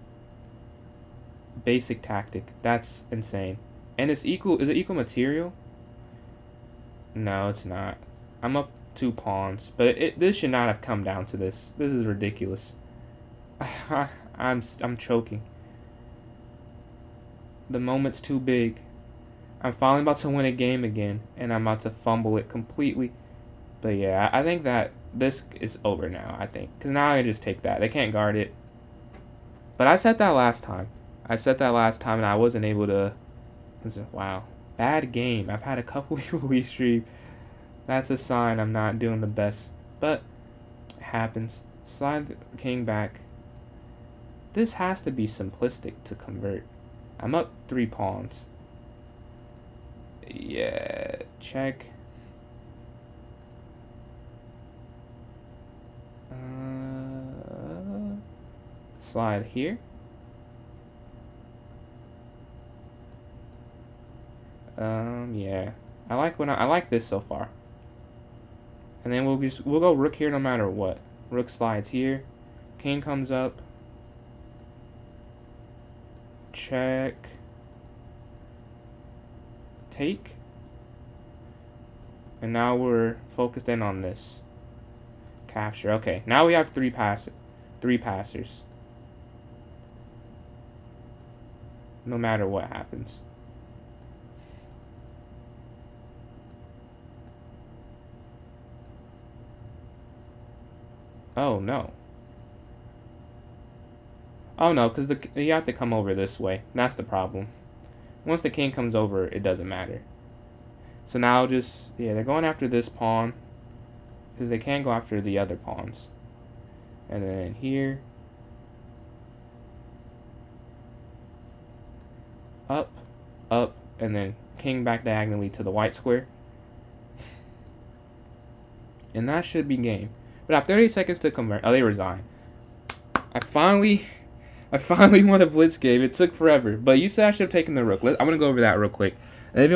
A: basic tactic. That's insane. And it's equal. Is it equal material? No, it's not. I'm up 2 pawns, but this should not have come down to this. This is ridiculous. I'm choking. The moment's too big. I'm finally about to win a game again, and I'm about to fumble it completely. But yeah, I think that this is over now, I think. Because now I just take that. They can't guard it. But I said that last time. And I wasn't able to... Wow. Bad game. I've had a couple people leave stream. That's a sign I'm not doing the best. But it happens. Slide the king back. This has to be simplistic to convert. I'm up 3 pawns. Yeah, check. Slide here. Yeah. I like this so far. And then we'll go rook here no matter what. Rook slides here. King comes up. Check. Take. And now we're focused in on this. Capture. Okay, now we have 3 passers. No matter what happens. Oh no. Oh no, because you have to come over this way. That's the problem. Once the king comes over, it doesn't matter. So now just, yeah, they're going after this pawn. Because they can't go after the other pawns. And then here. Up, up, and then king back diagonally to the white square. And that should be game. But I have 30 seconds to convert. Oh, they resign. I finally won a blitz game. It took forever, but you said I should have taken the rook. I'm gonna go over that real quick. And if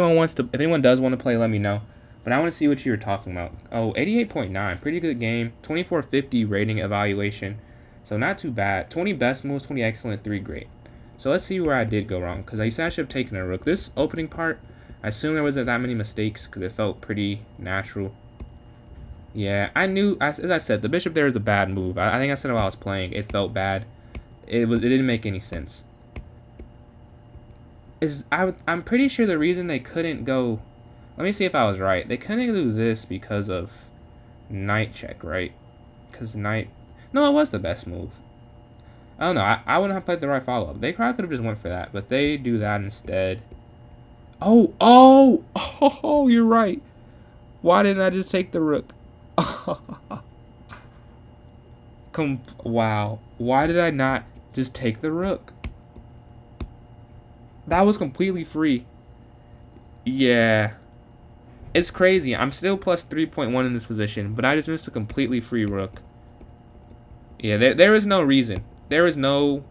A: anyone does want to play, let me know. But I want to see what you were talking about. Oh, 88.9, pretty good game. 2450 rating evaluation, so not too bad. 20 best moves, 20 excellent, 3 great. So let's see where I did go wrong, because I said I should have taken a rook. This opening part, I assume there wasn't that many mistakes because it felt pretty natural. Yeah, I knew, as I said, the bishop there is a bad move. I think I said while I was playing, it felt bad. It didn't make any sense. I'm pretty sure the reason they couldn't go... Let me see if I was right. They couldn't do this because of knight check, right? Because knight... No, it was the best move. I don't know. I wouldn't have played the right follow-up. They probably could have just went for that, but they do that instead. Oh, you're right. Why didn't I just take the rook? Wow. Why did I not just take the rook? That was completely free. Yeah. It's crazy. I'm still plus 3.1 in this position, but I just missed a completely free rook. Yeah, there is no reason. There is no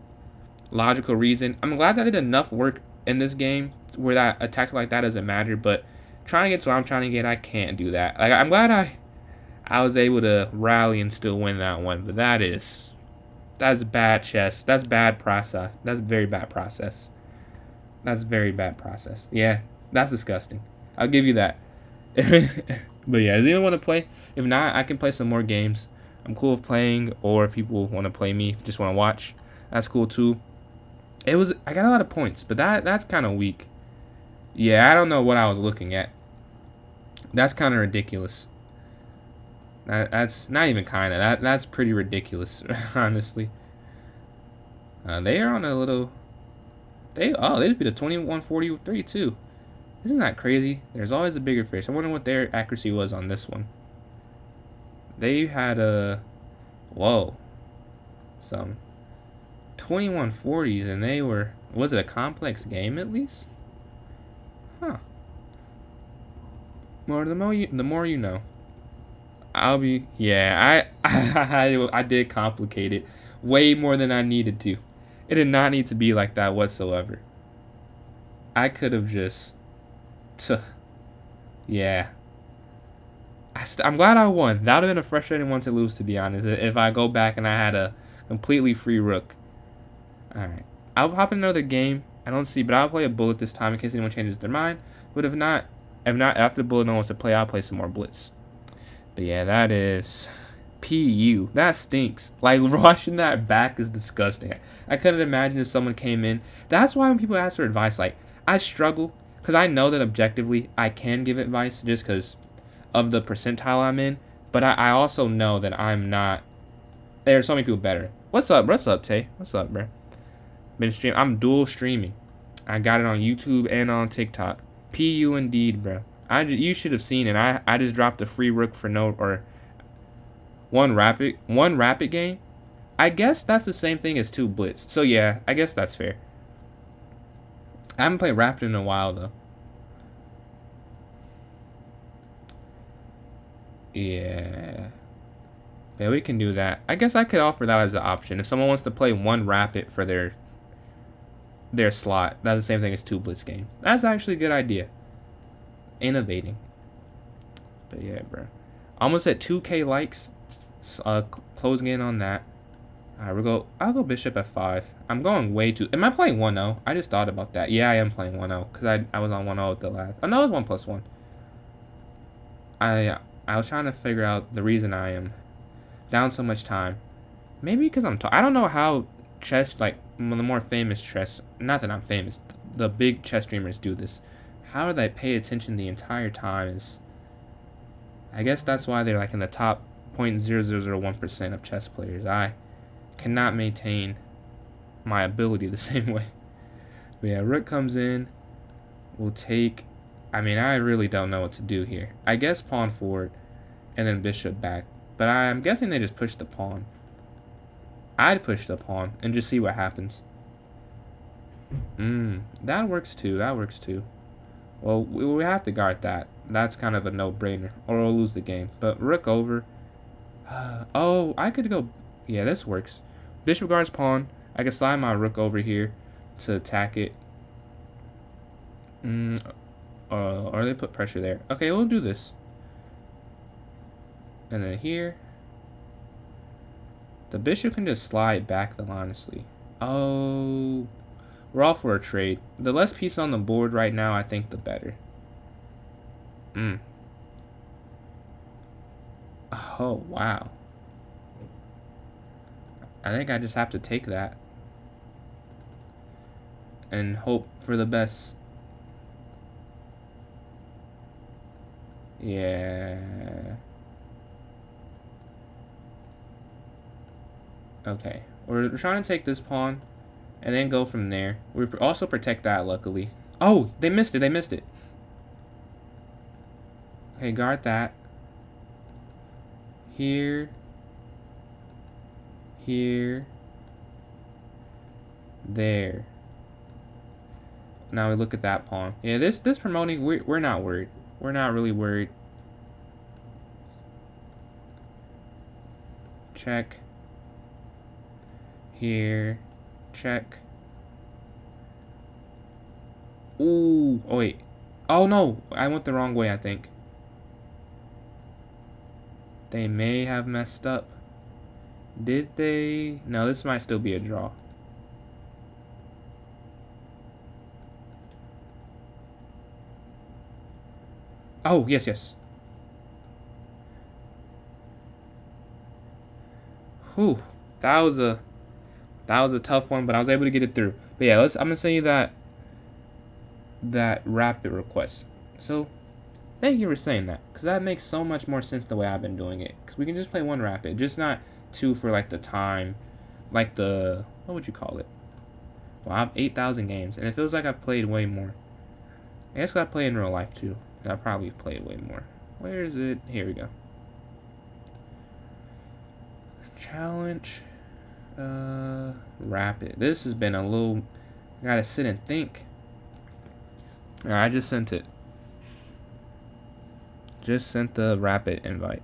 A: logical reason. I'm glad that I did enough work in this game where that a tactic like that doesn't matter, but trying to get to where I'm trying to get, I can't do that. Like, I'm glad I was able to rally and still win that one, but that's bad chess. That's bad process. That's very bad process. That's very bad process. Yeah, that's disgusting. I'll give you that. But yeah, does anyone want to play? If not, I can play some more games. I'm cool with playing, or if people want to play me, just want to watch, that's cool too. I got a lot of points, but that's kind of weak. Yeah, I don't know what I was looking at. That's kind of ridiculous. That's not even kind of. That's pretty ridiculous, honestly. They are on a little. They just beat a 2143 too. Isn't that crazy? There's always a bigger fish. I wonder what their accuracy was on this one. They had some 2140s, and they were. Was it a complex game at least? Huh. The more you know. I did complicate it way more than I needed to. It did not need to be like that whatsoever. I could have just, yeah. I'm glad I won. That would have been a frustrating one to lose, to be honest. If I go back and I had a completely free rook. All right, I'll hop in another game. I don't see, but I'll play a bullet this time in case anyone changes their mind. But if not after the bullet no one wants to play, I'll play some more blitz. But yeah, that is PU. That stinks. Like, rushing that back is disgusting. I couldn't imagine if someone came in. That's why when people ask for advice, like, I struggle because I know that objectively I can give advice just because of the percentile I'm in. But I also know that I'm not. There are so many people better. What's up? What's up, Tay? What's up, bro? I'm dual streaming. I got it on YouTube and on TikTok. PU indeed, bro. You should have seen it. I just dropped a free rook for one rapid game. I guess that's the same thing as 2 blitz. So yeah, I guess that's fair. I haven't played rapid in a while though. Yeah, we can do that. I guess I could offer that as an option. If someone wants to play 1 rapid for their slot, that's the same thing as 2 blitz games. That's actually a good idea. Innovating. But yeah, bro. Almost at 2K likes. Closing in on that. Alright, I'll go bishop f5. I'm going way too. Am I playing 1-0? I just thought about that. Yeah, I am playing 1-0 because I was on 1-0 at the last. Oh no, it was 1+1. I was trying to figure out the reason I am down so much time. Maybe because I don't know how chess, like the more famous chess. Not that I'm famous. The big chess streamers do this. How do they pay attention the entire time? I guess that's why they're like in the top 0.0001% of chess players. I cannot maintain my ability the same way. But yeah, rook comes in. We'll take. I mean, I really don't know what to do here. I guess pawn forward, and then bishop back. But I'm guessing they just push the pawn. I'd push the pawn and just see what happens. That works too. That works too. Well, we have to guard that. That's kind of a no-brainer, or we'll lose the game. But rook over. Oh, I could go. Yeah, this works. Bishop guards pawn. I can slide my rook over here to attack it. Or they put pressure there. Okay, we'll do this. And then here. The bishop can just slide back, though, honestly. Oh. We're all for a trade. The less pieces on the board right now, I think the better. Oh, wow. I think I just have to take that. And hope for the best. Yeah. Okay. We're trying to take this pawn. And then go from there. We also protect that, luckily. Oh, they missed it. They missed it. Okay, guard that. Here. Here. There. Now we look at that pawn. Yeah, this promoting, we're not worried. We're not really worried. Check. Here. Check. Ooh. Oh, wait. Oh, no. I went the wrong way, I think. They may have messed up. Did they? No, this might still be a draw. Oh, yes, yes. Whew. That was a tough one, but I was able to get it through. But yeah, I'm gonna send you that rapid request. So thank you for saying that, because that makes so much more sense the way I've been doing it. Because we can just play one rapid, just not two for like the time, like the, what would you call it? Well, I have 8,000 games, and it feels like I've played way more. I guess I play in real life too. I probably played way more. Where is it? Here we go. Challenge. Rapid. This has been a little. I gotta sit and think. Alright, I just sent it. Just sent the rapid invite.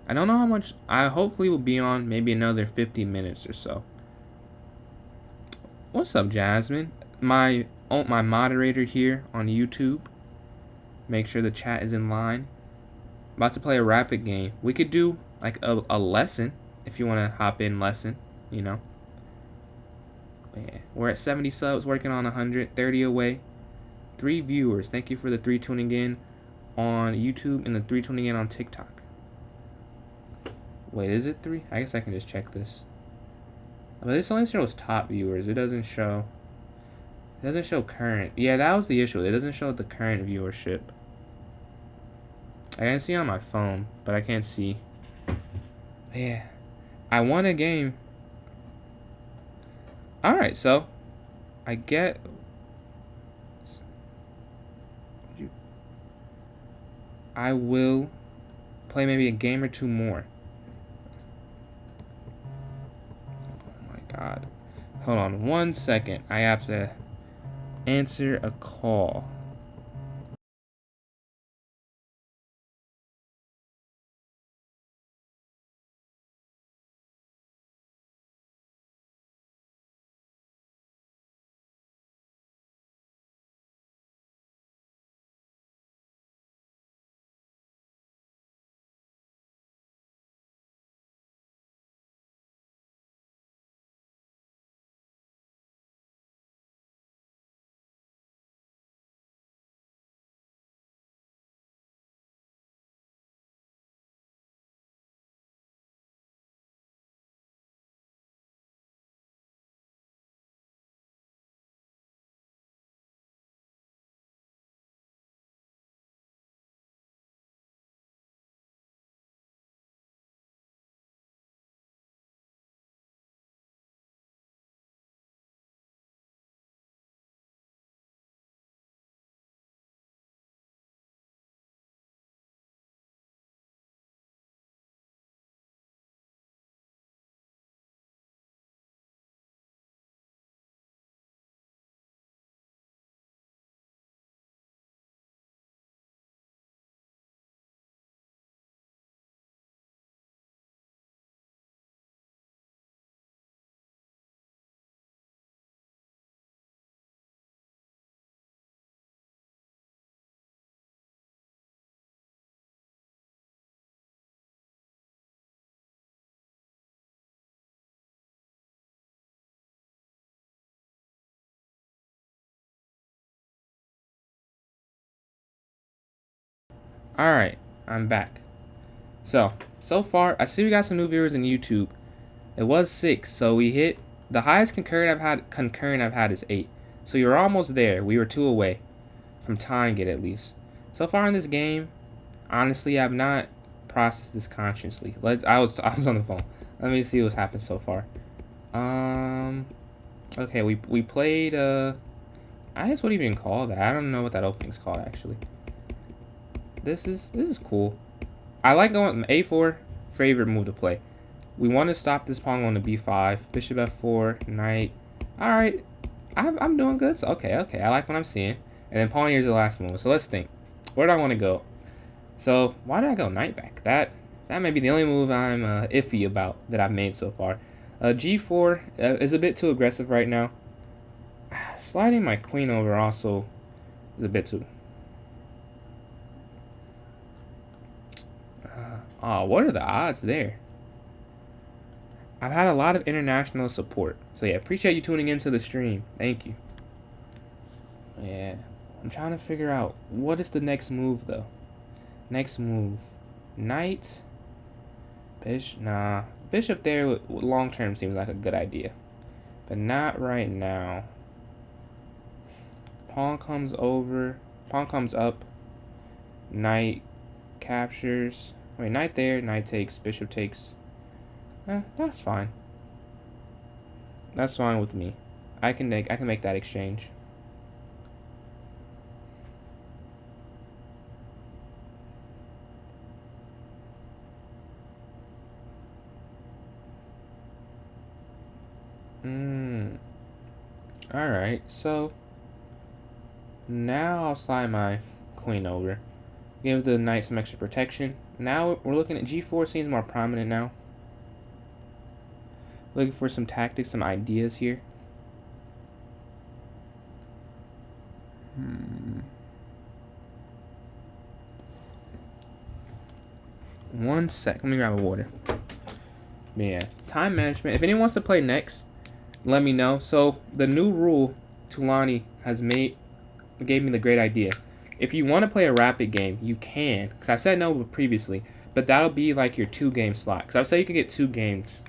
A: I don't know how much. I hopefully will be on maybe another 50 minutes or so. What's up, Jasmine? My moderator here on YouTube. Make sure the chat is in line. About to play a rapid game. We could do like a lesson if you want to hop in lesson, you know. Yeah, we're at 70 subs, working on 130 away. 3 viewers. Thank you for the 3 tuning in on YouTube and the 3 tuning in on TikTok. Wait, is it 3? I guess I can just check this. But this only shows top viewers. It doesn't show. It doesn't show current. Yeah, that was the issue. It doesn't show the current viewership. I can see on my phone, but I can't see. Yeah, I won a game. All right, so I get. I will play maybe a game or 2 more. Oh my God. Hold on 1 second. I have to answer a call. Alright, I'm back. So far, I see we got some new viewers in YouTube. It was 6, so we hit the highest concurrent I've had is 8. So you're almost there. We were 2 away from tying it at least. So far in this game, honestly, I've not processed this consciously. I was on the phone. Let me see what's happened so far. Okay, we played I guess what do you even call that? I don't know what that opening's called actually. This is cool. I like going A4, favorite move to play. We want to stop this pawn on the B5, bishop F4, knight. All right, I'm doing good. So, okay, I like what I'm seeing. And then pawn here is the last move. So let's think. Where do I want to go? So why did I go knight back? That may be the only move I'm iffy about that I've made so far. G4 is a bit too aggressive right now. Sliding my queen over also is a bit too. What are the odds there? I've had a lot of international support. So yeah, appreciate you tuning into the stream. Thank you. Yeah. I'm trying to figure out what is the next move though. Next move. Knight. Bishop. Nah. Bishop there long term seems like a good idea. But not right now. Pawn comes over. Pawn comes up. Knight captures. Wait, knight there. Knight takes. Bishop takes. That's fine. That's fine with me. I can make that exchange. Alright, so now I'll slide my queen over. Give the knight some extra protection. Now we're looking at G4 seems more prominent now. Looking for some tactics, some ideas here. One sec. Let me grab a water. But yeah, time management. If anyone wants to play next, let me know. So the new rule Tulani has gave me the great idea. If you want to play a rapid game, you can. Because I've said no previously, but that'll be like your 2-game slot. Because I've said you can get 2 games.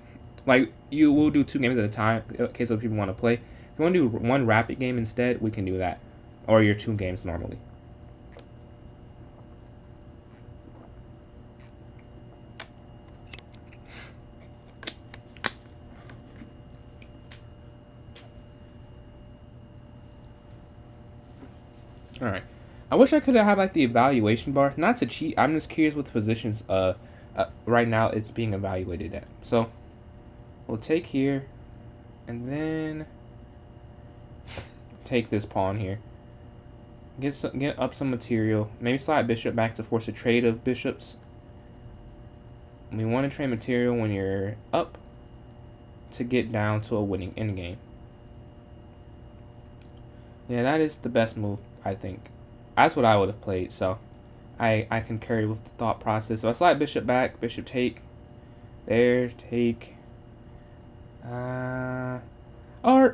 A: Like, you will do 2 games at a time in case other people want to play. If you want to do 1 rapid game instead, we can do that. Or your 2 games normally. Alright. I wish I could have had like the evaluation bar. Not to cheat, I'm just curious what the positions right now it's being evaluated at. So we'll take here and then take this pawn here. Get up some material. Maybe slide bishop back to force a trade of bishops. We want to trade material when you're up to get down to a winning endgame. Yeah, that is the best move, I think. That's what I would have played, so I concur with the thought process. So I slide bishop back, bishop take. There, take. Or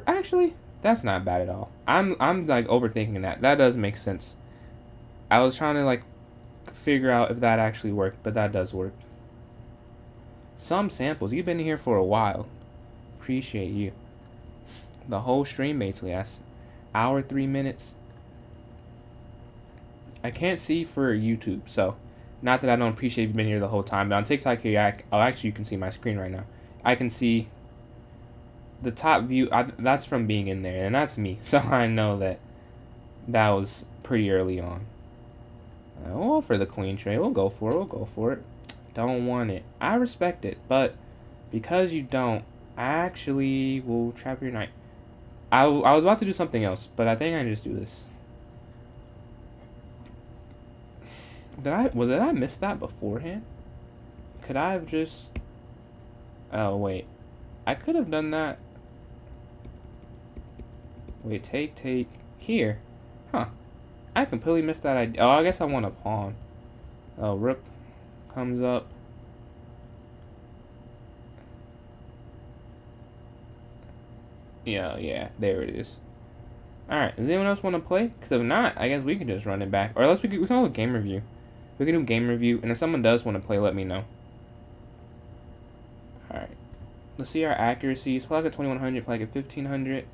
A: actually, that's not bad at all. I'm like overthinking that. That does make sense. I was trying to like figure out if that actually worked, but that does work. Some samples. You've been here for a while. Appreciate you. The whole stream basically. That's hour 3 minutes. I can't see for YouTube, so not that I don't appreciate you've been here the whole time, but on TikTok here, actually you can see my screen right now. I can see the top view. That's from being in there, and that's me, so I know that was pretty early on. Well, for the queen trade, we'll go for it. We'll go for it. Don't want it. I respect it, but because you don't, I actually will trap your knight. I was about to do something else, but I think I can just do this. Did I miss that beforehand? Could I have just... Oh, wait. I could have done that. Wait, take. Here. Huh. I completely missed that idea. Oh, I guess I want a pawn. Oh, rook comes up. Yeah, there it is. Alright, does anyone else want to play? Because if not, I guess we can just run it back. Or else we can hold a game review. We can do game review, and if someone does want to play, let me know. Alright. Let's see our accuracies. Play like a 2100, play like a 1500.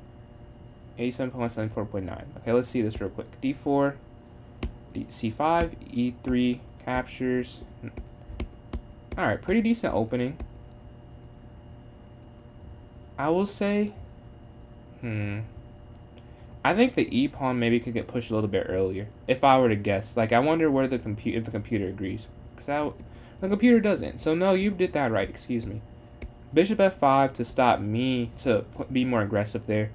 A: 87.1, 74.9. Okay, let's see this real quick. D4, C5, E3, captures. Alright, pretty decent opening. I will say, I think the E pawn maybe could get pushed a little bit earlier. If I were to guess, like I wonder where if the computer agrees, because the computer doesn't. So no, you did that right. Excuse me. Bishop F5 to stop me to be more aggressive there.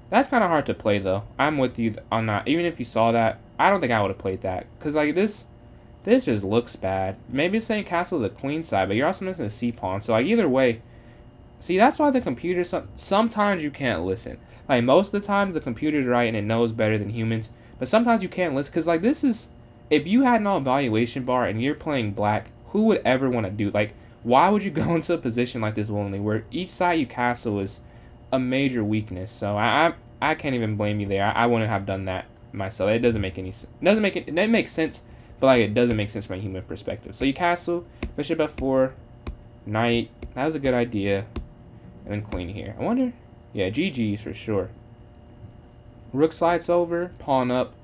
A: That's kind of hard to play though. I'm with you on that. Even if you saw that, I don't think I would have played that, because like this This just looks bad. Maybe it's saying castle the queen side, but you're also missing a c pawn. So like either way, see, that's why the computer, sometimes you can't listen. Like most of the time the computer's right and it knows better than humans, but sometimes you can't listen because like this is, if you had no evaluation bar and you're playing black, who would ever want to do, like, why would you go into a position like this willingly where each side you castle is a major weakness? So I can't even blame you there. I wouldn't have done that myself. It doesn't make any sense. It makes sense, but like it doesn't make sense from a human perspective. So you castle, bishop f4, knight. That was a good idea. And then queen here. I wonder. Yeah, GG's for sure. Rook slides over, pawn up.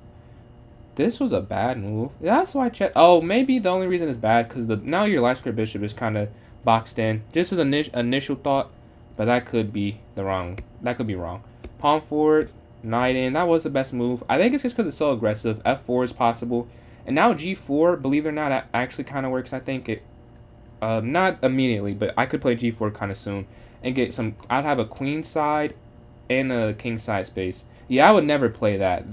A: This was a bad move. That's why I checked. Oh, maybe the only reason it's bad because now your light square bishop is kind of boxed in. Just as an initial thought, but that could be wrong. That could be wrong. Pawn forward, knight in. That was the best move. I think it's just because it's so aggressive. F4 is possible, and now G4. Believe it or not, that actually kind of works. I think it. Not immediately, but I could play G4 kind of soon and get some. I'd have a queen side and a king side space. Yeah, I would never play that.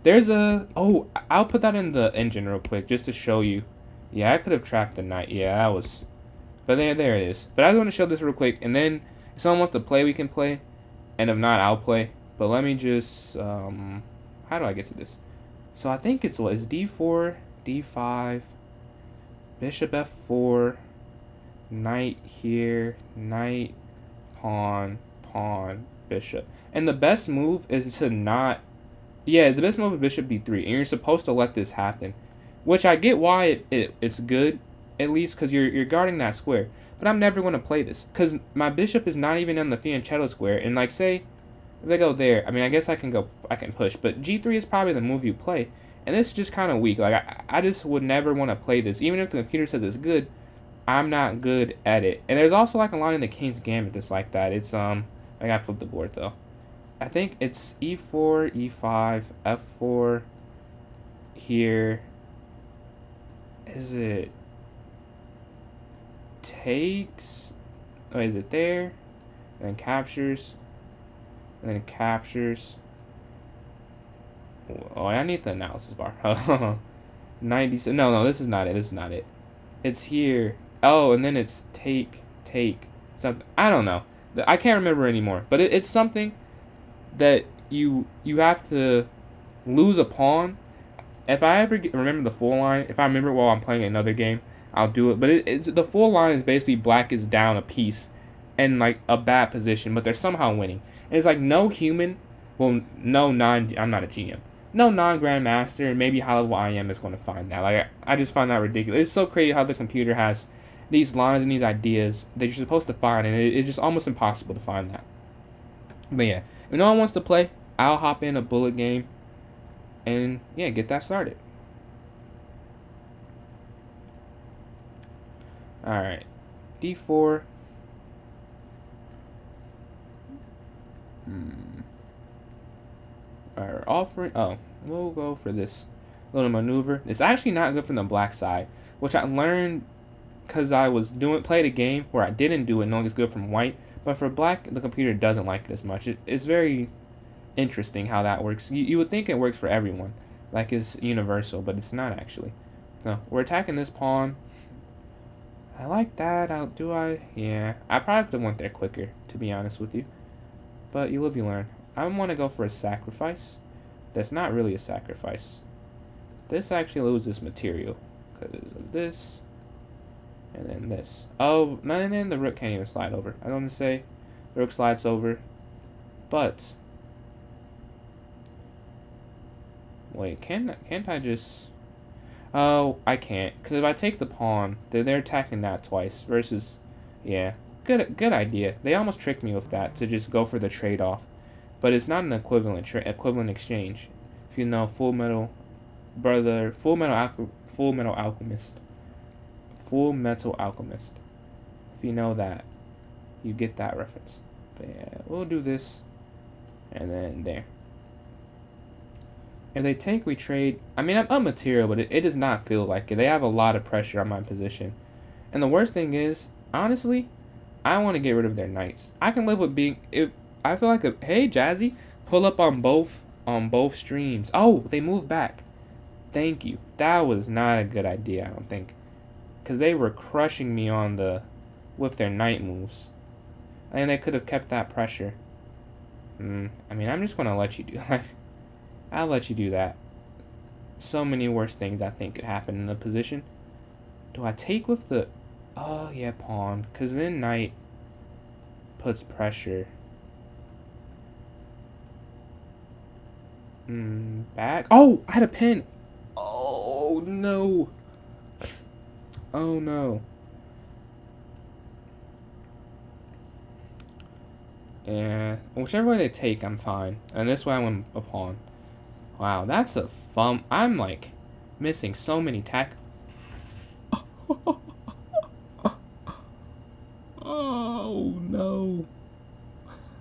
A: There's a, oh, I'll put that in the engine real quick just to show you. Yeah, I could have trapped the knight. Yeah, that was, but there it is. But I was going to show this real quick, and then if someone wants to play, we can play, and if not, I'll play. But let me just, how do I get to this? So I think it's, what is D4, D5, bishop F4, knight here, knight, pawn, pawn, bishop. And the best move is to not, yeah, the best move is bishop b3, and you're supposed to let this happen, which I get why it's good, at least because you're guarding that square. But I'm never going to play this because my bishop is not even in the fianchetto square. And like, say if they go there, I mean, I guess I can push, but g3 is probably the move you play, and this is just kind of weak. Like I just would never want to play this, even if the computer says it's good. I'm not good at it. And there's also like a line in the King's Gambit that's like that. It's I gotta flip the board though. I think it's e4, e5, f4 here. Is it takes? Oh, is it there? And then captures. And then captures. Oh, I need the analysis bar. 90. No, this is not it. This is not it. It's here. Oh, and then it's take something. I don't know. I can't remember anymore. But it's something that you have to lose a pawn. If I ever remember the full line, if I remember while I'm playing another game, I'll do it. But the full line is basically black is down a piece and like a bad position, but they're somehow winning. And it's like no human, well, I'm not a GM. No non-grandmaster, and maybe high level IM is going to find that. Like I just find that ridiculous. It's so crazy how the computer has these lines and these ideas that you're supposed to find, and it's just almost impossible to find that. But yeah, if no one wants to play, I'll hop in a bullet game and yeah, get that started. Alright. D4. Alright, offering. Oh, we'll go for this little maneuver. It's actually not good from the black side, which I learned because I was played a game where I didn't do it, knowing it's good from white. But for black, the computer doesn't like it as much. It's very interesting how that works. You would think it works for everyone, like it's universal, but it's not actually. So we're attacking this pawn. I like that. Yeah, I probably could have went there quicker, to be honest with you. But you live, you learn. I want to go for a sacrifice. That's not really a sacrifice. This actually loses material because of this. And then this. Oh, and then the rook can't even slide over. I don't want to say the rook slides over. But wait, can't I just? Oh, I can't, because if I take the pawn, then they're attacking that twice. Versus, yeah, good idea. They almost tricked me with that to just go for the trade-off, but it's not an equivalent exchange. If you know Full Metal Alchemist. Full Metal Alchemist. If you know that, you get that reference. But yeah, we'll do this, and then there. If they take, we trade. I mean, I'm material, but it does not feel like it. They have a lot of pressure on my position. And the worst thing is, honestly, I want to get rid of their knights. I can live with being, if I feel like hey, Jazzy, pull up on both streams. Oh, they moved back. Thank you. That was not a good idea, I don't think. Because they were crushing me on the... with their knight moves. I think they could have kept that pressure. I mean, I'm just going to let you do that. I'll let you do that. So many worse things I think could happen in the position. Do I take with the... Oh, yeah, pawn. Because then knight puts pressure. Back. Oh, I had a pin. Oh, no. Oh, no. Yeah, whichever way they take, I'm fine. And this way I went a pawn. Wow, that's a fun... I'm, like, missing so many Oh, no.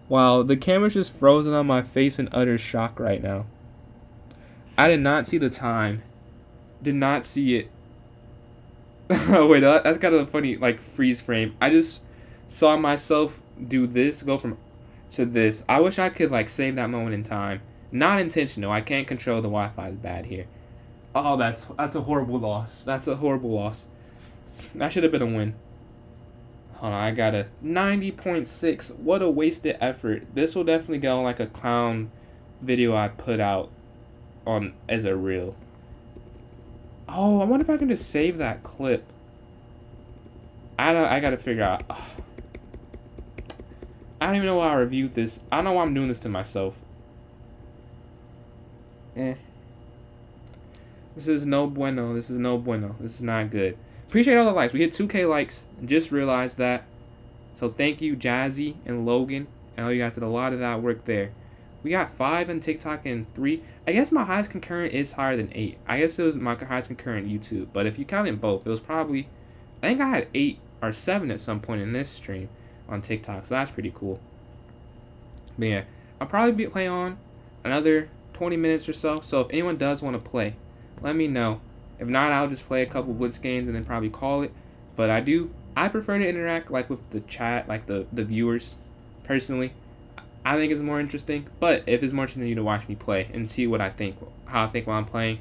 A: Wow, the camera's just frozen on my face in utter shock right now. I did not see the time. Did not see it. Oh, wait, that's kind of a funny, like, freeze frame. I just saw myself do this, go from to this. I wish I could, like, save that moment in time. Not intentional. I can't control the Wi-Fi is bad here. Oh, that's a horrible loss. That's a horrible loss. That should have been a win. Hold on, I got a 90.6. What a wasted effort. This will definitely go on like a clown video I put out on as a reel. Oh, I wonder if I can just save that clip. I gotta figure out. Oh. I don't even know why I reviewed this. I don't know why I'm doing this to myself. This is no bueno. This is no bueno. This is not good. Appreciate all the likes. We hit 2K likes. Just realized that. So thank you, Jazzy and Logan. I know you guys did a lot of that work there. We got 5 on TikTok and 3. I guess my highest concurrent is higher than 8. I guess it was my highest concurrent YouTube. But if you count in both, it was probably... I think I had 8 or 7 at some point in this stream on TikTok. So that's pretty cool. But yeah, I'll probably be playing on another 20 minutes or so. So if anyone does want to play, let me know. If not, I'll just play a couple Blitz games and then probably call it. But I prefer to interact like with the chat, like the viewers, personally. I think it's more interesting. But if it's more interesting to you to watch me play and see what I think, how I think while I'm playing,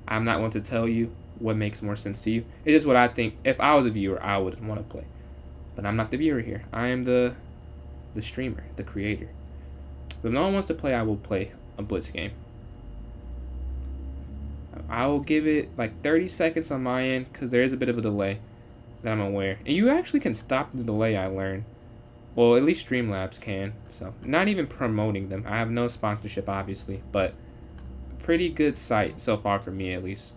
A: I'm not one to tell you what makes more sense to you. It's just what I think. If I was a viewer, I would want to play. But I'm not the viewer here. I am the streamer, the creator. But if no one wants to play, I will play a Blitz game. I will give it like 30 seconds on my end because there is a bit of a delay that I'm aware. And you actually can stop the delay, I learned. Well, at least Streamlabs can. So, not even promoting them. I have no sponsorship, obviously. But, pretty good site so far for me, at least.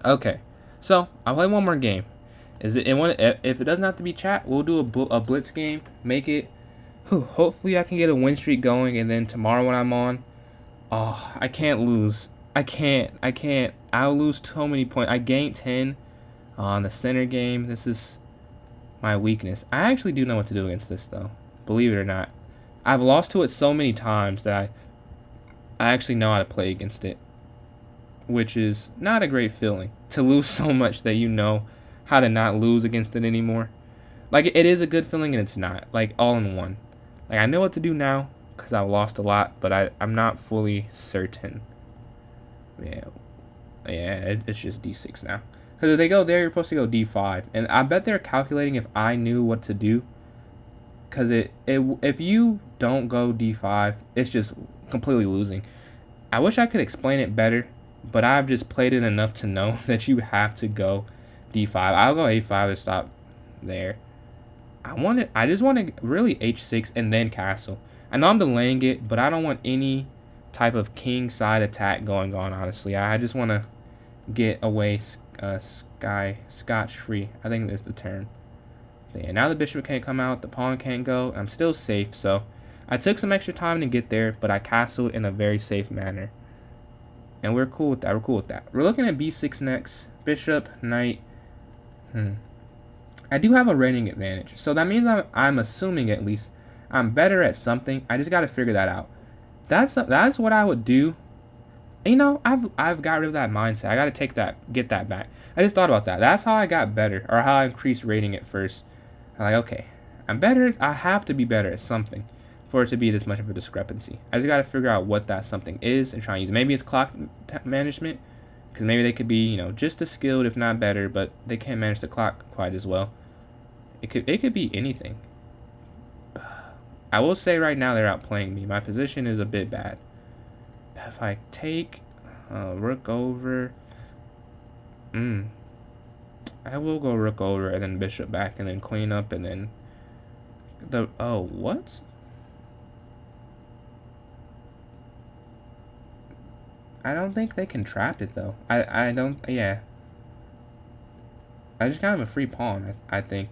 A: Okay, so I'll play one more game. If it doesn't have to be chat, we'll do a Blitz game. Make it. Hopefully I can get a win streak going, and then tomorrow when I'm on, oh, I can't lose. I can't. I'll lose so many points. I gained 10 on the center game. This is my weakness. I actually do know what to do against this, though. Believe it or not, I've lost to it so many times that I actually know how to play against it, which is not a great feeling to lose so much that you know how to not lose against it anymore. Like, it is a good feeling and it's not, like, all in one. Like, I know what to do now because I've lost a lot, but I'm not fully certain. Yeah, it's just d6 now. Because if they go there, you're supposed to go d5, and I bet they're calculating if I knew what to do. Because if you don't go d5, it's just completely losing. I wish I could explain it better, but I've just played it enough to know that you have to go d5. I'll go a5 to stop there. I just want to really h6 and then castle. I know I'm delaying it, but I don't want any type of king side attack going on, honestly. I just want to get away scotch-free. I think that's the term. But yeah, now the bishop can't come out, the pawn can't go. I'm still safe, so I took some extra time to get there, but I castled in a very safe manner. And we're cool with that. We're cool with that. We're looking at b6 next. Bishop, knight. I do have a rating advantage, so that means I'm assuming at least I'm better at something. I just got to figure that out. That's what I would do. You know, I've got rid of that mindset. I got to get that back. I just thought about that. That's how I got better, or how I increased rating at first. I'm like, okay, I'm better. I have to be better at something for it to be this much of a discrepancy. I just got to figure out what that something is and try and use it. Maybe it's clock management, because maybe they could be, you know, just as skilled, if not better, but they can't manage the clock quite as well. It could be anything. I will say right now they're outplaying me. My position is a bit bad. If I take rook over, I will go rook over and then bishop back and then queen up and then what? I don't think they can trap it though. I don't. Yeah. I just kind of a free pawn. I think.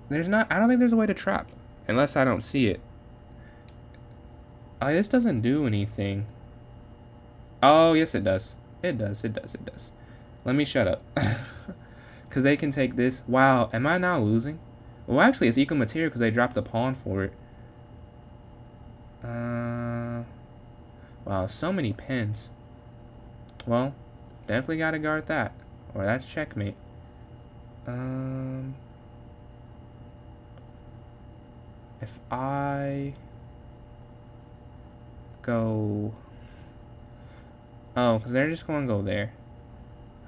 A: There's not. I don't think there's a way to trap unless I don't see it. This doesn't do anything. Oh, yes it does. It does. Let me shut up. Because they can take this. Wow, am I now losing? Well, actually, it's equal material because they dropped the pawn for it. Wow, so many pins. Well, definitely got to guard that. Or that's checkmate. If I go... Oh, because they're just going to go there.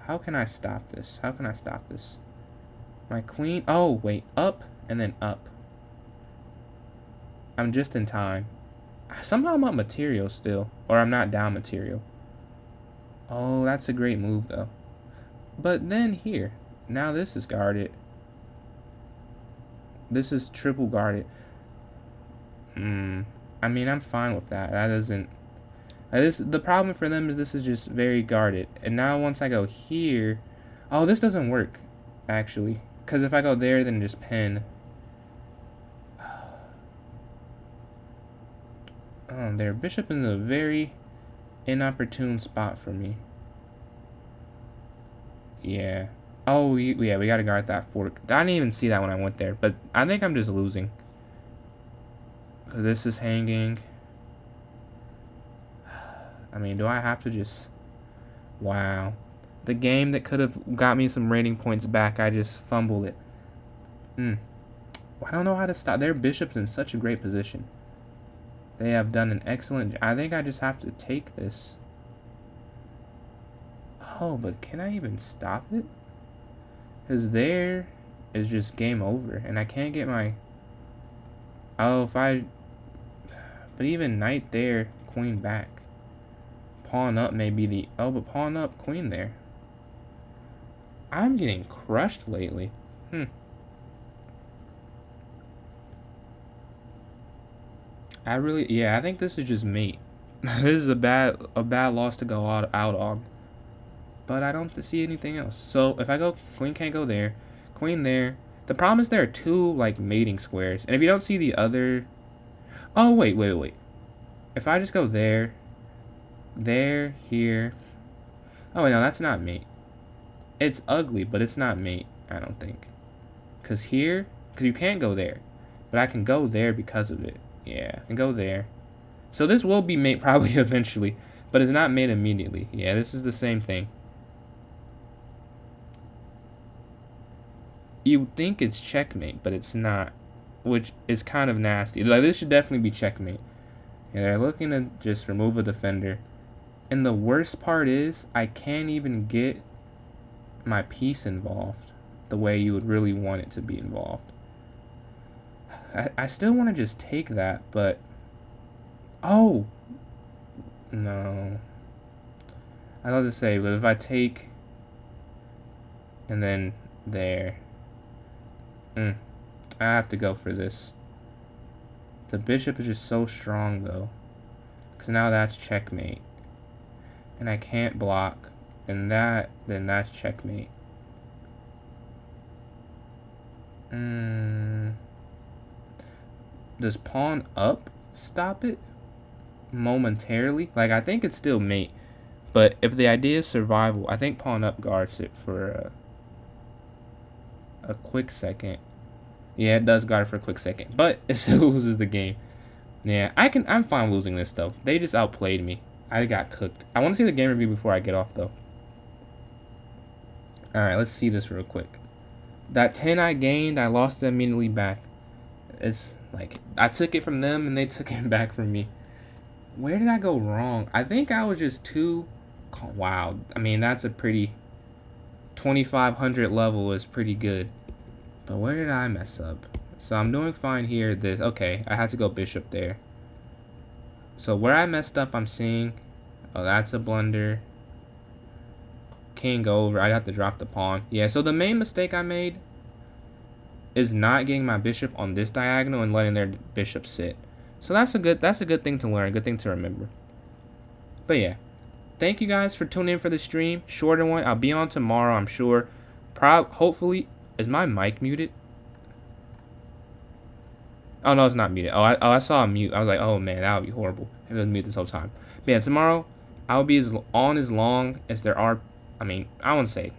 A: How can I stop this? My queen... Oh, wait. Up and then up. I'm just in time. Somehow I'm up material still. Or I'm not down material. Oh, that's a great move, though. But then here. Now this is guarded. This is triple guarded. I mean, I'm fine with that. That doesn't... the problem for them is this is just very guarded. And now once I go here... Oh, this doesn't work, actually. Because if I go there, then just pin. Oh, their bishop is in a very inopportune spot for me. Yeah. Oh, yeah, we gotta guard that fork. I didn't even see that when I went there. But I think I'm just losing. Because this is hanging. I mean, do I have to just... Wow. The game that could have got me some rating points back, I just fumbled it. I don't know how to stop. Their bishop's in such a great position. They have done an excellent... I think I just have to take this. Oh, but can I even stop it? Because there is just game over. And I can't get my... Oh, if I... But even knight there, queen back. Pawn up may be the... Oh, but pawn up, queen there. I'm getting crushed lately. I think this is just mate. This is a bad loss to go out on. But I don't see anything else. So if I go, queen can't go there. Queen there. The problem is there are two, like, mating squares. And if you don't see the other... Oh, wait. If I just go there, here... Oh, wait, no, that's not mate. It's ugly, but it's not mate, I don't think. Because you can't go there. But I can go there because of it. Yeah, I can go there. So this will be mate probably eventually. But it's not mate immediately. Yeah, this is the same thing. You think it's checkmate, but it's not, which is kind of nasty. Like, this should definitely be checkmate. And they're looking to just remove a defender. And the worst part is, I can't even get my piece involved the way you would really want it to be involved. I still want to just take that, but... Oh! No. I was about to say, but if I take... And then there. I have to go for this. The bishop is just so strong, though. Because now that's checkmate. And I can't block. And then that's checkmate. Does pawn up stop it? Momentarily? Like, I think it's still mate. But if the idea is survival, I think pawn up guards it for a quick second. Yeah, it does guard for a quick second. But it still loses the game. Yeah, I'm fine losing this, though. They just outplayed me. I got cooked. I want to see the game review before I get off, though. Alright, let's see this real quick. That 10 I gained, I lost it immediately back. It's like, I took it from them, and they took it back from me. Where did I go wrong? I think I was just too... Wow. I mean, that's a pretty... 2500 level is pretty good. But where did I mess up? So I'm doing fine here. Okay, I had to go bishop there. So where I messed up, I'm seeing... Oh, that's a blunder. King over. I have to drop the pawn. Yeah, so the main mistake I made is not getting my bishop on this diagonal and letting their bishop sit. So that's a good thing to learn, good thing to remember. But yeah, thank you guys for tuning in for the stream. Shorter one. I'll be on tomorrow, I'm sure. Hopefully, is my mic muted? Oh no, it's not muted. I saw a mute. I was like, oh man, that would be horrible if it was muted this whole time. But yeah, tomorrow I'll be as long as there are. I mean, I won't say